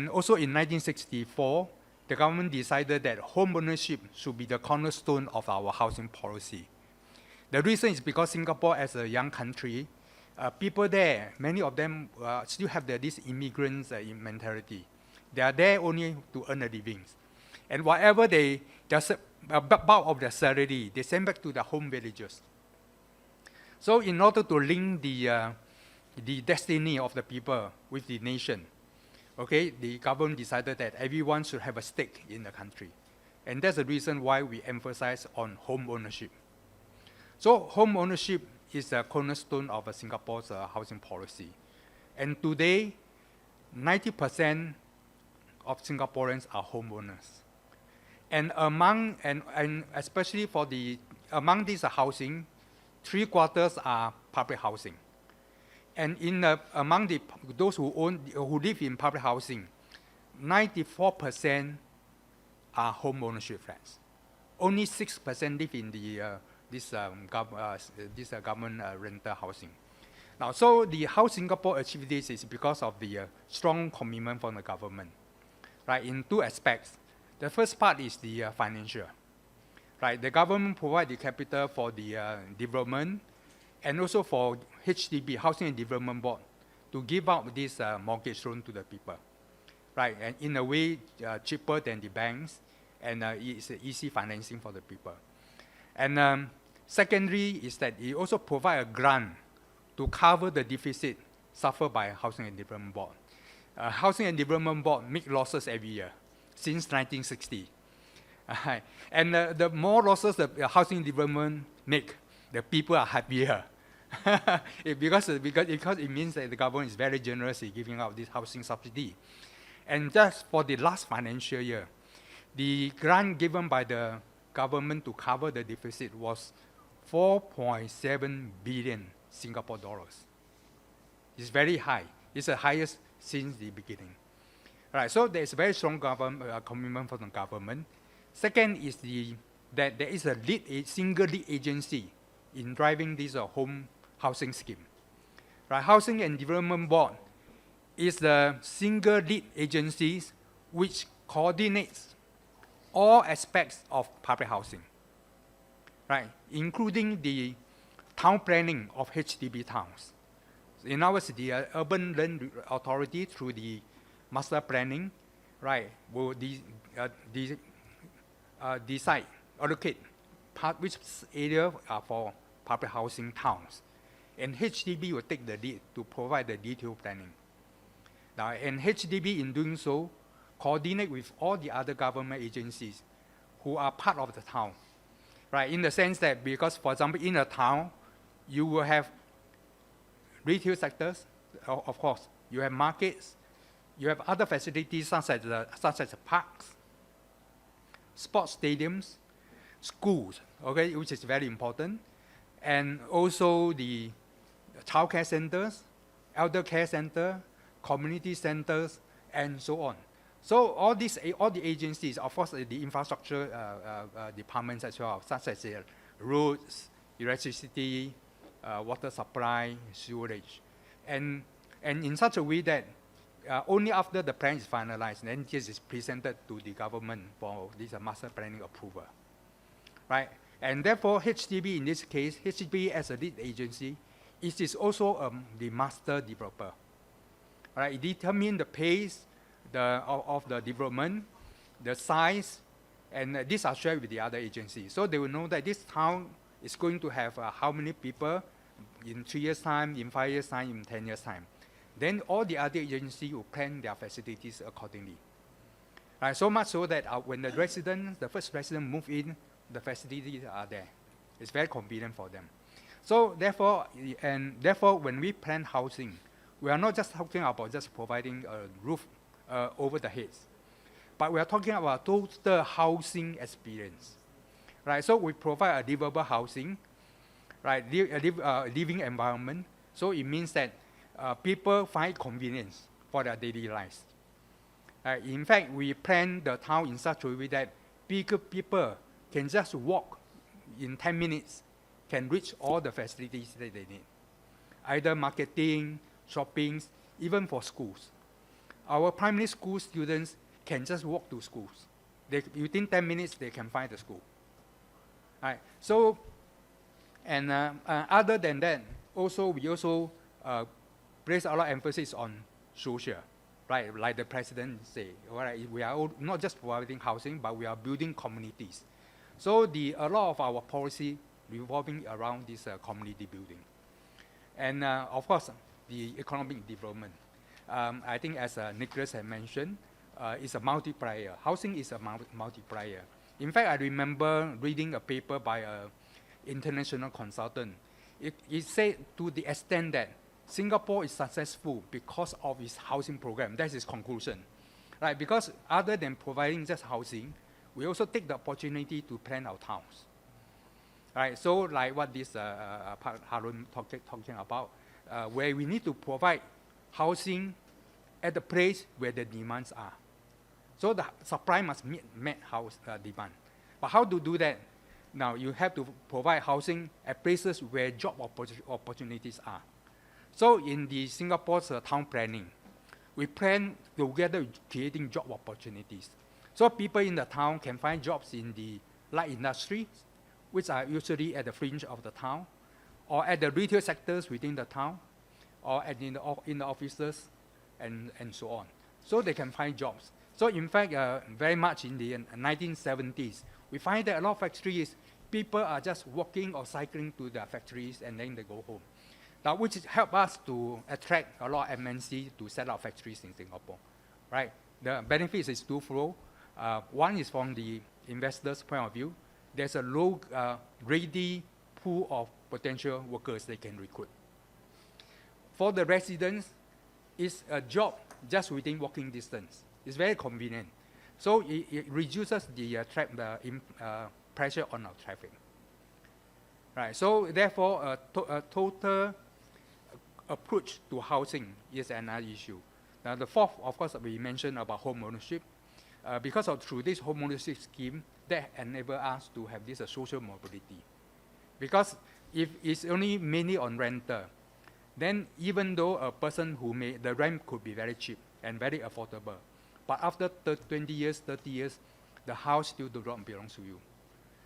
also in 1964, the government decided that home ownership should be the cornerstone of our housing policy. The reason is because Singapore, as a young country, people there, many of them still have this immigrants mentality. They are there only to earn a living. And whatever bulk of their salary, they send back to their home villages. So in order to link the destiny of the people with the nation, okay, the government decided that everyone should have a stake in the country. And that's the reason why we emphasize on home ownership. So home ownership is a cornerstone of Singapore's housing policy. And today, 90% of Singaporeans are homeowners. And and especially for among these housing, 3/4 are public housing. And among those who live in public housing, 94% are home ownership flats. Only 6% live in this government rental housing. Now, so how Singapore achieved this is because of the strong commitment from the government, right? In two aspects. The first part is the financial, right? The government provides the capital for the development, and also for HDB, Housing and Development Board, to give out this mortgage loan to the people, right? And in a way, cheaper than the banks, and it's easy financing for the people. And secondly is that it also provides a grant to cover the deficit suffered by Housing and Development Board. Housing and Development Board make losses every year since 1960. And the more losses the housing development make, the people are happier. because it means that the government is very generous in giving out this housing subsidy. And just for the last financial year, the grant given by the government to cover the deficit was 4.7 billion Singapore dollars. It's very high. It's the highest since the beginning. Right, so there's very strong commitment from the government. Second is that there is a single lead agency in driving this home housing scheme. Right, Housing and Development Board is the single lead agency which coordinates all aspects of public housing, right, including the town planning of HDB towns. In other words, the Urban Land Authority, through the master planning, right, will decide, allocate which area are for public housing towns. And HDB will take the lead to provide the detailed planning. Now, and HDB, in doing so, coordinate with all the other government agencies who are part of the town, right? In the sense that, because, for example, in a town, you will have retail sectors, of course. You have markets. You have other facilities such as parks, sports stadiums, schools, okay, which is very important, and also the childcare centers, elder care center, community centers, and so on. So all the agencies, of course, the infrastructure departments as well, such as roads, electricity, water supply, sewerage, and in such a way that only after the plan is finalized, then this is presented to the government for this master planning approval, right? And therefore, HDB in this case, HDB as a lead agency, it is also the master developer, right? It determines the pace of the development, the size, and these are shared with the other agencies. So they will know that this town is going to have how many people in 3 years' time, in 5 years' time, in 10 years' time. Then all the other agencies will plan their facilities accordingly. Right, so much so that when the first resident move in, the facilities are there. It's very convenient for them. So therefore, when we plan housing, we are not just talking about just providing a roof over the heads, but we are talking about total housing experience. Right, so we provide a livable housing, right, living environment. So it means that people find convenience for their daily lives. In fact, we plan the town in such a way that people can just walk in 10 minutes, can reach all the facilities that they need, either marketing, shopping, even for schools. Our primary school students can just walk to schools. Within 10 minutes, they can find the school. Right. So, and other than that, we also place a lot of emphasis on social, right? Like the president say, right? We are not just providing housing, but we are building communities. So a lot of our policy revolving around this community building. And of course, the economic development. I think as Nicholas had mentioned, it's a multiplier. Housing is a multiplier. In fact, I remember reading a paper by an international consultant it said to the extent that Singapore is successful because of its housing program. That's its conclusion. Right? Because other than providing just housing, we also take the opportunity to plan our towns. Right? So like what this Harun talking about, where we need to provide housing at the place where the demands are. So the supply must meet house demand. But how to do that? Now you have to provide housing at places where job opportunities are. So in the Singapore's town planning, we plan together with creating job opportunities. So people in the town can find jobs in the light industries, which are usually at the fringe of the town, or at the retail sectors within the town, or in the offices, and so on. So they can find jobs. So in fact, very much in the 1970s, we find that a lot of factories, people are just walking or cycling to their factories and then they go home. Now, which help us to attract a lot of MNC to set up factories in Singapore, right? The benefits is twofold. One is from the investor's point of view. There's a low, ready pool of potential workers they can recruit. For the residents, it's a job just within walking distance. It's very convenient. So it reduces the pressure on our traffic. Right, so therefore, a total approach to housing is another issue. Now the fourth, of course, we mentioned about home ownership. Because through this home ownership scheme, that enable us to have this social mobility. Because if it's only mainly on renter, then even though a person the rent could be very cheap and very affordable, but after 20 years, 30 years, the house still does not belong to you.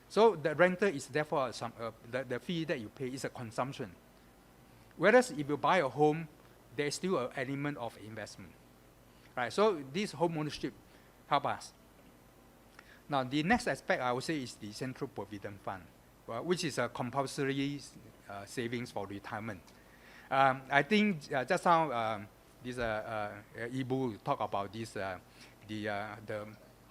So the renter is therefore, the fee that you pay is a consumption. Whereas if you buy a home, there is still an element of investment. Right, so this home ownership help us. Now the next aspect I would say is the Central Provident Fund, which is a compulsory savings for retirement. I think just now this Ibu talk about this,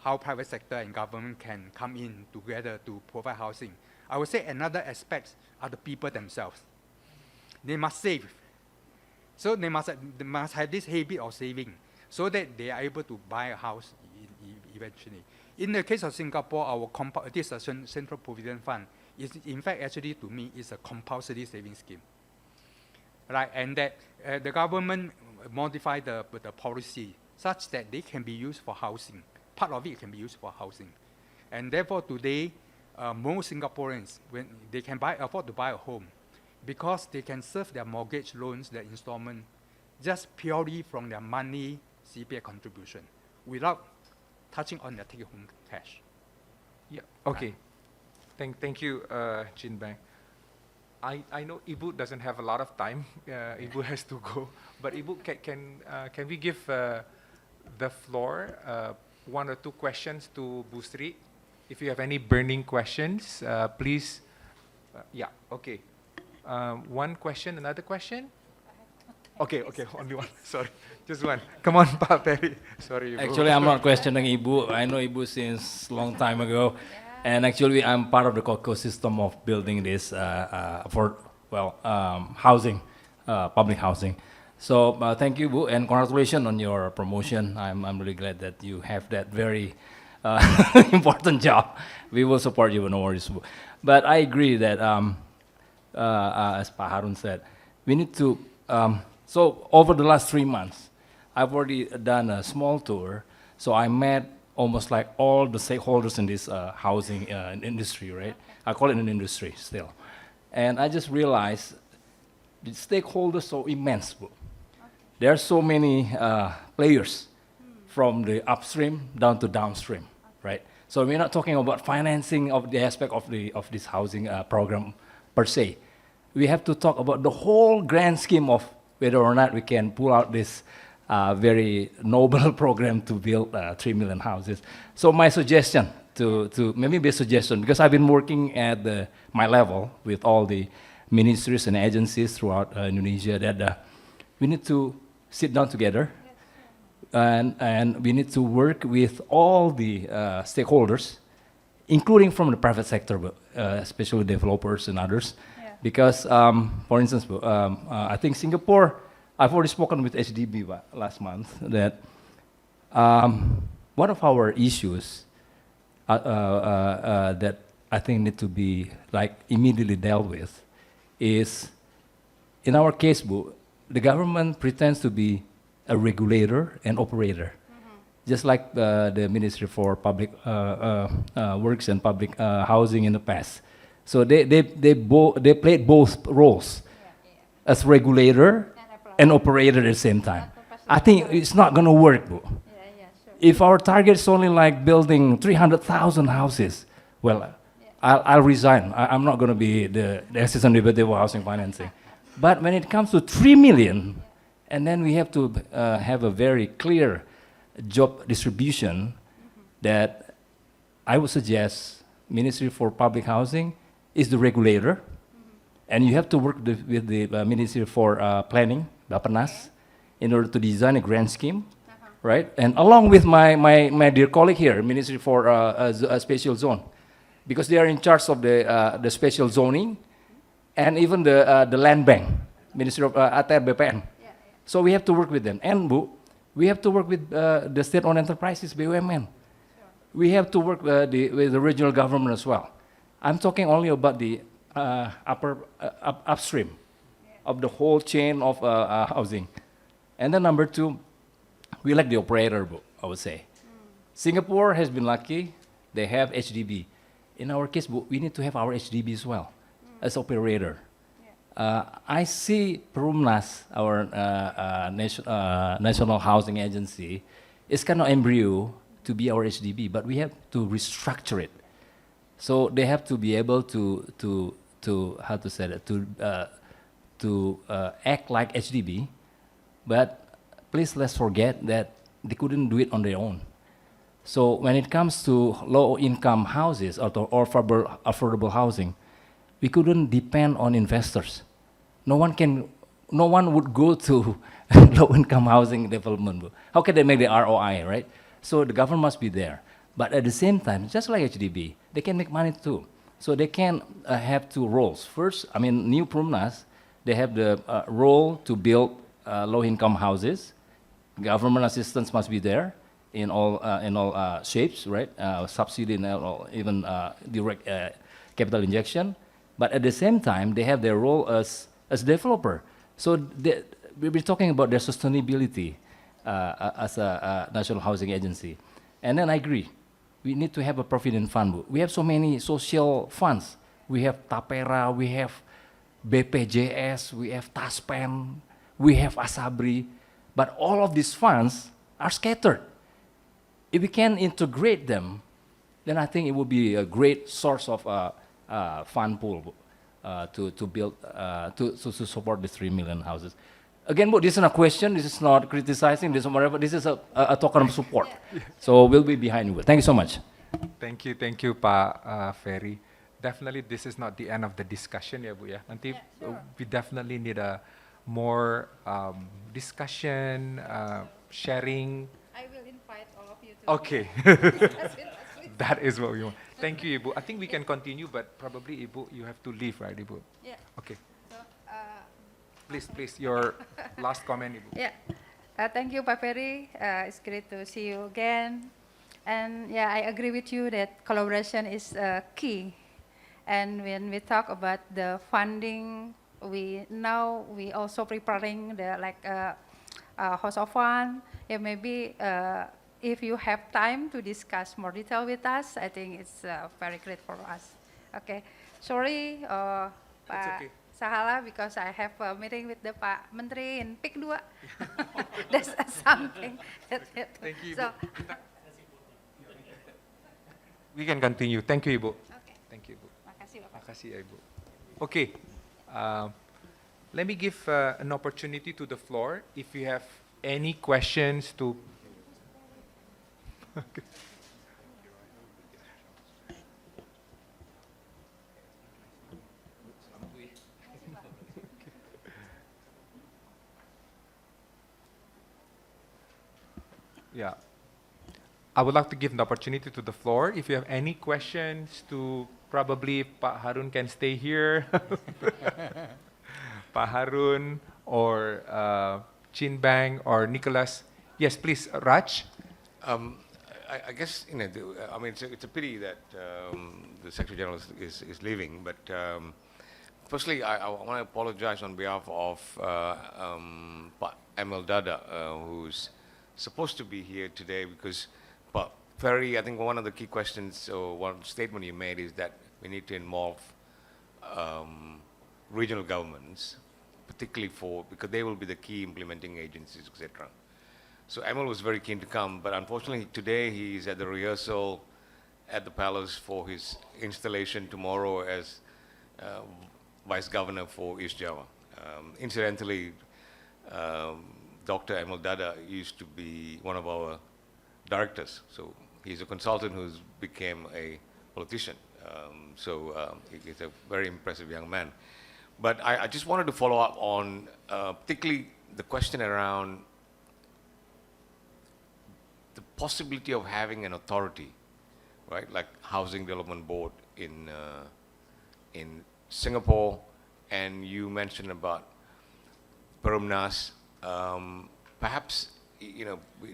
how private sector and government can come in together to provide housing. I would say another aspect are the people themselves. They must save. So they must have this habit of saving so that they are able to buy a house eventually. In the case of Singapore, our this Central Provident Fund is in fact actually to me is a compulsory saving scheme. Right, and that the government modify the policy such that they can be used for housing. Part of it can be used for housing. And therefore today, most Singaporeans, when they can afford to buy a home, because they can serve their mortgage loans, their installment, just purely from their money CPF contribution, without touching on their take-home cash. Yeah. Okay. Thank you, Chin Bang. I know Ibu doesn't have a lot of time. Ibu has to go. But Ibu, can we give the floor, one or two questions to Bu Sri? If you have any burning questions, please. Yeah, okay. One question, another question? Okay, only one. Sorry, just one. Come on, Pa Perry. Sorry, Ibu. Actually, I'm not questioning Ibu. I know Ibu since long time ago. And actually, I'm part of the ecosystem of building this housing, public housing. So thank you, Bu, and congratulations on your promotion. I'm really glad that you have that very important job. We will support you, no worries, Bu. But I agree that, as Pa Harun said, we need to, so over the last 3 months, I've already done a small tour. So I met almost like all the stakeholders in this housing industry, right? I call it an industry still. And I just realized the stakeholders so immense. There are so many players from the upstream down to downstream, right? So we're not talking about financing of the aspect of this housing program per se. We have to talk about the whole grand scheme of whether or not we can pull out this very noble program to build 3 million houses. So my suggestion maybe be a suggestion, because I've been working at my level with all the ministries and agencies throughout Indonesia, that we need to sit down together and we need to work with all the stakeholders, including from the private sector, especially developers and others, Because, for instance, I think Singapore, I've already spoken with HDB last month that one of our issues that I think need to be like immediately dealt with is, in our case, the government pretends to be a regulator and operator, just like the Ministry for Public Works and Public Housing in the past. So they played both roles as regulator and operator at the same time. I think it's not going to work, bro. If our target is only like building 300,000 houses, well, I'll resign. I'm not going to be the assistant deputy for housing financing. But when it comes to 3 million, and then we have to have a very clear job distribution, that I would suggest Ministry for Public Housing is the regulator, and you have to work with the Ministry for Planning, Bappenas, in order to design a grand scheme, right? And along with my dear colleague here, Ministry for a Special Zone, because they are in charge of the special zoning, and even the land bank, Ministry of ATR BPN. So we have to work with them. And we have to work with the state-owned enterprises, BUMN. We have to work with the regional government as well. I'm talking only about the upstream of the whole chain of housing. And then number two, we like the operator, I would say. Singapore has been lucky. They have HDB. In our case, we need to have our HDB as well, as operator. I see Perumnas, our National Housing Agency, is kind of embryo to be our HDB, but we have to restructure it. So they have to be able to how to say that, to act like HDB, but please let's forget that they couldn't do it on their own. So when it comes to low-income houses or affordable housing, we couldn't depend on investors. No one would go to low-income housing development. How can they make the ROI, right? So the government must be there. But at the same time, just like HDB, they can make money too. So they can have two roles. First, I mean, new Perumnas, they have the role to build low-income houses. Government assistance must be there in all shapes, right? Subsidy and even direct capital injection. But at the same time, they have their role as developer. So we'll be talking about their sustainability as a national housing agency. And then I agree, we need to have a provident fund. We have so many social funds. We have Tapera, we have BPJS, we have Taspen, we have Asabri. But all of these funds are scattered. If we can integrate them, then I think it will be a great source of fund pool to build, to support the 3 million houses. Again, this is not a question, this is not criticizing, this is whatever, this is a token of support. So we'll be behind you. Thank you so much. Thank you, Pak Ferry. Definitely, this is not the end of the discussion, ya Bu ya. Nanti we definitely need a more discussion, sharing. I will invite all of you to. Okay, that is what we want. Thank you, Ibu. I think we can continue, but probably Ibu, you have to leave, right, Ibu? Yeah. Okay. So, Please, your last comment, Ibu. yeah. Thank you, Pak Ferry. It's great to see you again. And yeah, I agree with you that collaboration is key. And when we talk about the funding, we also preparing the host of fund. Yeah, maybe if you have time to discuss more detail with us, I think it's very great for us. Okay. Sorry, Pak okay. Sahala, because I have a meeting with the Pak Menteri in PIK 2. That's something. Thank you, Ibu. So, We can continue. Thank you, Ibu. okay. Thank you, Ibu. Makasih, Bapak. Makasih, ya, Ibu. Okay. Let me give an opportunity to the floor. If you have any questions to... Yeah. I would like to give an opportunity to the floor. If you have any questions to probably Pak Harun can stay here. Pak Harun or Chin Bang or Nicholas. Yes, please, Raj. I guess I mean it's a pity that the Secretary General is leaving. But firstly, I want to apologize on behalf of Pak Emil Dada, who's supposed to be here today, because I think one of the key questions or one statement you made is that we need to involve regional governments, particularly because they will be the key implementing agencies, etc. So Emil was very keen to come, but unfortunately today he's at the rehearsal at the palace for his installation tomorrow as Vice Governor for East Java. Incidentally, Dr. Emil Dada used to be one of our directors, so he's a consultant who's became a politician. He's a very impressive young man. But I just wanted to follow up on particularly the question around the possibility of having an authority, right, like Housing Development Board in Singapore, and you mentioned about Perumnas. Perhaps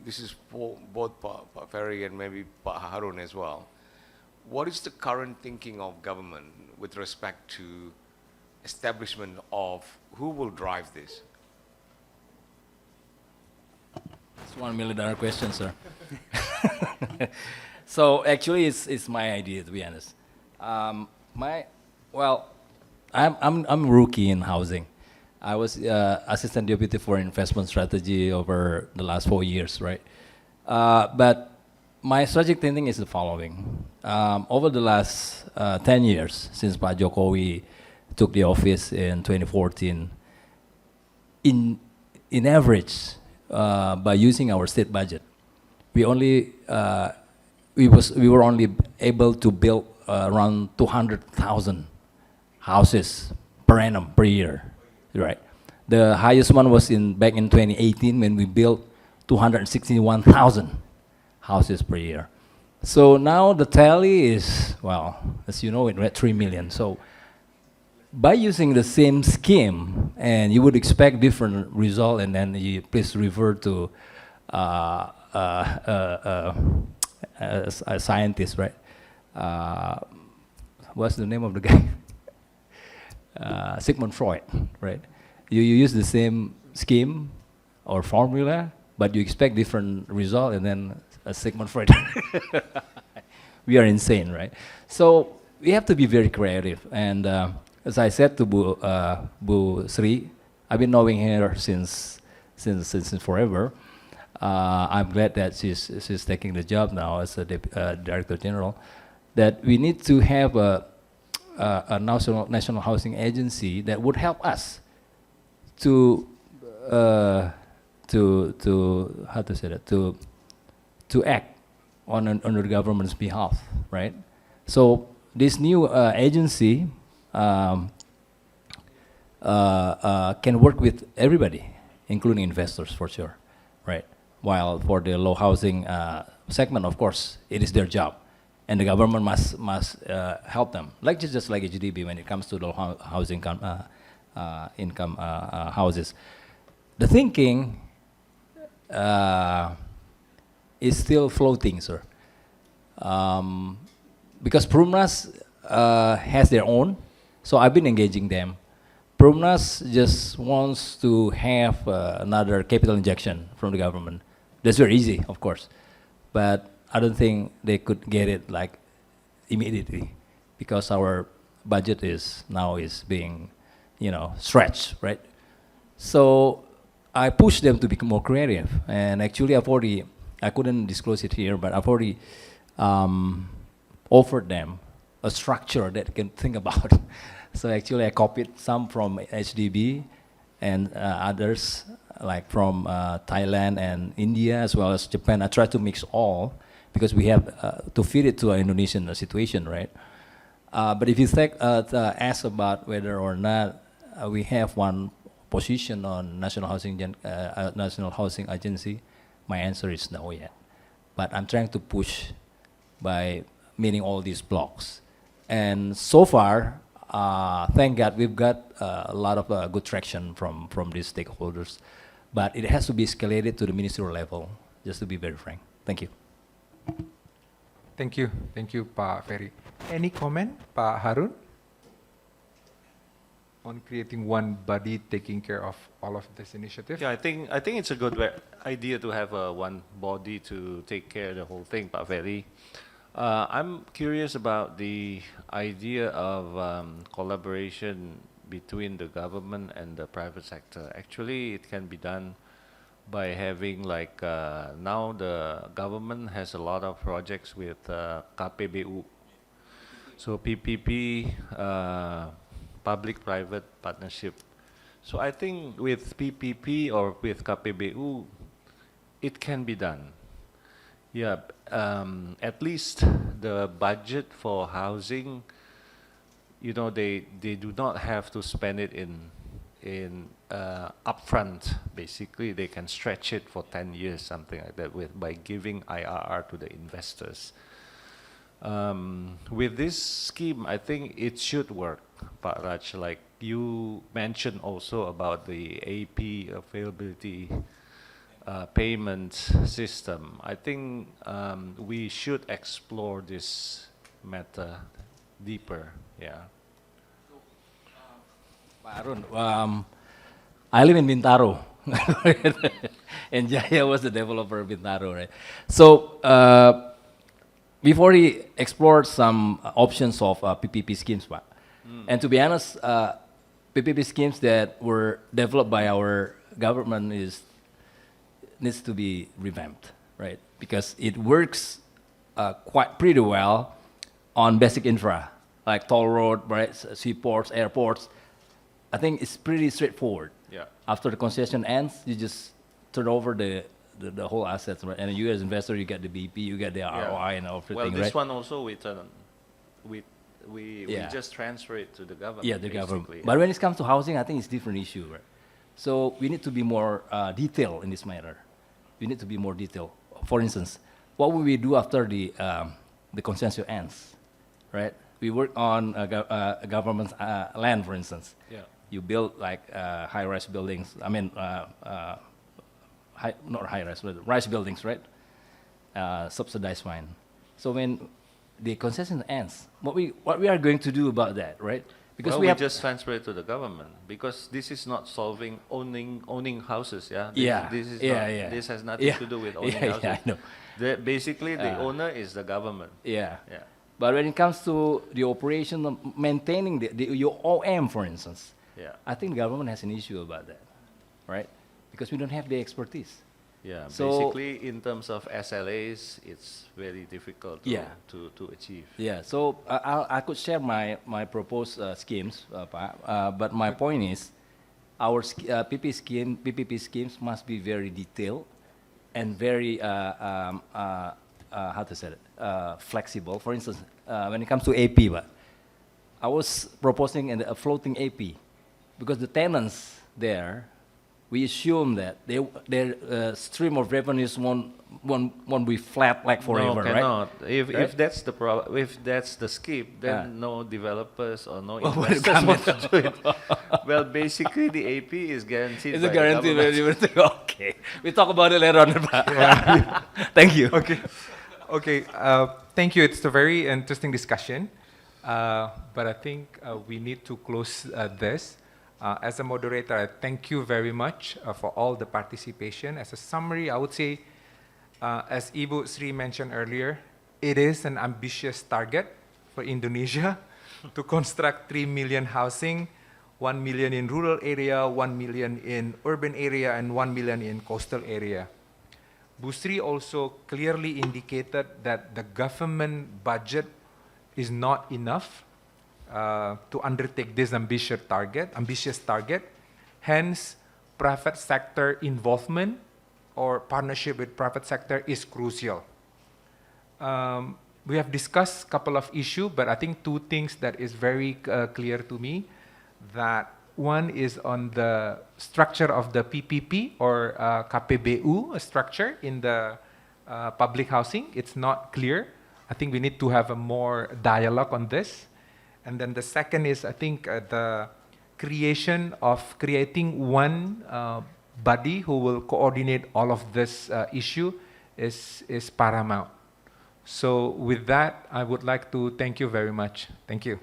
this is for both Pak Ferry and maybe Pak Harun as well. What is the current thinking of government with respect to establishment of who will drive this? It's $1 million question, sir. So actually, it's my idea, to be honest. I'm a rookie in housing. I was assistant deputy for investment strategy over the last 4 years, right? But my strategic thinking is the following. Over the last 10 years, since Pak Jokowi took the office in 2014, in average, by using our state budget, we were only able to build around 200,000 houses per annum per year, right? The highest one was back in 2018 when we built 261,000 houses per year. So now the tally is, well, as you know, we're at 3 million. So by using the same scheme, and you would expect different result, and then you please refer to a scientist, right? What's the name of the guy? Sigmund Freud, right? You use the same scheme or formula, but you expect different result, and then Sigmund Freud. We are insane, right? So we have to be very creative. And as I said to Bu Sri, I've been knowing her since forever. I'm glad that she's taking the job now as a Director General. That we need to have a national housing agency that would help us to how to say that, to act on the government's behalf, right? So this new agency can work with everybody, including investors for sure, right? While for the low housing segment, of course, it is their job, and the government must help them, just like HDB when it comes to low housing income houses. The thinking is still floating, sir, because Perumnas has their own. So I've been engaging them. Perumnas just wants to have another capital injection from the government. That's very easy, of course, but I don't think they could get it like immediately, because our budget is being, stretched, right? So I push them to become more creative, and actually I couldn't disclose it here, but I've already offered them a structure that can think about. So actually I copied some from HDB and others like from Thailand and India as well as Japan. I try to mix all because we have to fit it to an Indonesian situation, right? But if you ask about whether or not we have one position on National Housing Agency, my answer is no yet. But I'm trying to push by meeting all these blocks. And so far, thank God, we've got a lot of good traction from these stakeholders. But it has to be escalated to the ministerial level, just to be very frank. Thank you. Thank you, Pak Ferry. Any comment, Pak Harun, on creating one body taking care of all of this initiative? Yeah, I think it's a good idea to have one body to take care of the whole thing, Pak Ferry. I'm curious about the idea of collaboration between the government and the private sector. Actually, it can be done by having like now the government has a lot of projects with KPBU. So PPP, public-private partnership. So I think with PPP or with KPBU, it can be done. Yeah, at least the budget for housing, you know, they do not have to spend it in upfront. Basically, they can stretch it for 10 years, something like that, by giving IRR to the investors. With this scheme, I think it should work, Pak Raj. Like you mentioned also about the AP availability payment system. I think we should explore this matter deeper. Yeah. Pak Arun, I live in Bintaro, and Jaya was the developer of Bintaro, right? So we've already explored some options of PPP schemes, Pak. And to be honest, PPP schemes that were developed by our government needs to be revamped, right? Because it works quite pretty well on basic infra, like toll road, right, seaports, airports. I think it's pretty straightforward. Yeah. After the concession ends, you just turn over the whole assets, right? And you as investor, you get the BP, you get the ROI and everything, well, this right? one also we just transfer it to the government. Yeah, the government. basically. But when it comes to housing, I think it's different issue, right? So we need to be more detailed in this matter. We need to be more detailed. For instance, what will we do after the consensus ends, right? We work on government land, for instance. Yeah. You build like high-rise buildings. I mean, not high-rise, but rise buildings, right? Subsidized fine. So when the concession ends, what we are going to do about that, right? Because Well, we we have just transfer it to the government because this is not solving owning houses. Yeah. This has nothing to do with owning houses. Yeah, I know. Basically, the owner is the government. Yeah. Yeah. But when it comes to the operation of maintaining your OM, for instance, Yeah. I think the government has an issue about that, right? Because we don't have the expertise. Yeah. So- Basically, in terms of SLAs, it's very difficult to achieve. Yeah, so I could share my proposed schemes, but my point is, our PPP schemes must be very detailed and very how to say it, flexible. For instance, when it comes to AP, I was proposing a floating AP, because the tenants there, we assume that their stream of revenues won't be flat like forever, no, right? cannot. If Right? that's the if that's the skip, then no developers or no will investors come want to do it. Well, basically the AP is guaranteed. It's by a the guarantee. government. Okay, we talk about it later on. Thank you. Okay, thank you. It's a very interesting discussion, but I think we need to close this. As a moderator, I thank you very much for all the participation. As a summary, I would say, as Ibu Sri mentioned earlier, it is an ambitious target for Indonesia to construct 3 million housing, 1 million in rural area, 1 million in urban area, and 1 million in coastal area. Bu Sri also clearly indicated that the government budget is not enough to undertake this ambitious target. Hence, private sector involvement or partnership with private sector is crucial. We have discussed a couple of issues, but I think two things that is very clear to me. That one is on the structure of the PPP or KPBU structure in the public housing. It's not clear. I think we need to have a more dialogue on this. And then the second is, I think, the creating one body who will coordinate all of this issue is paramount. So with that, I would like to thank you very much. Thank you.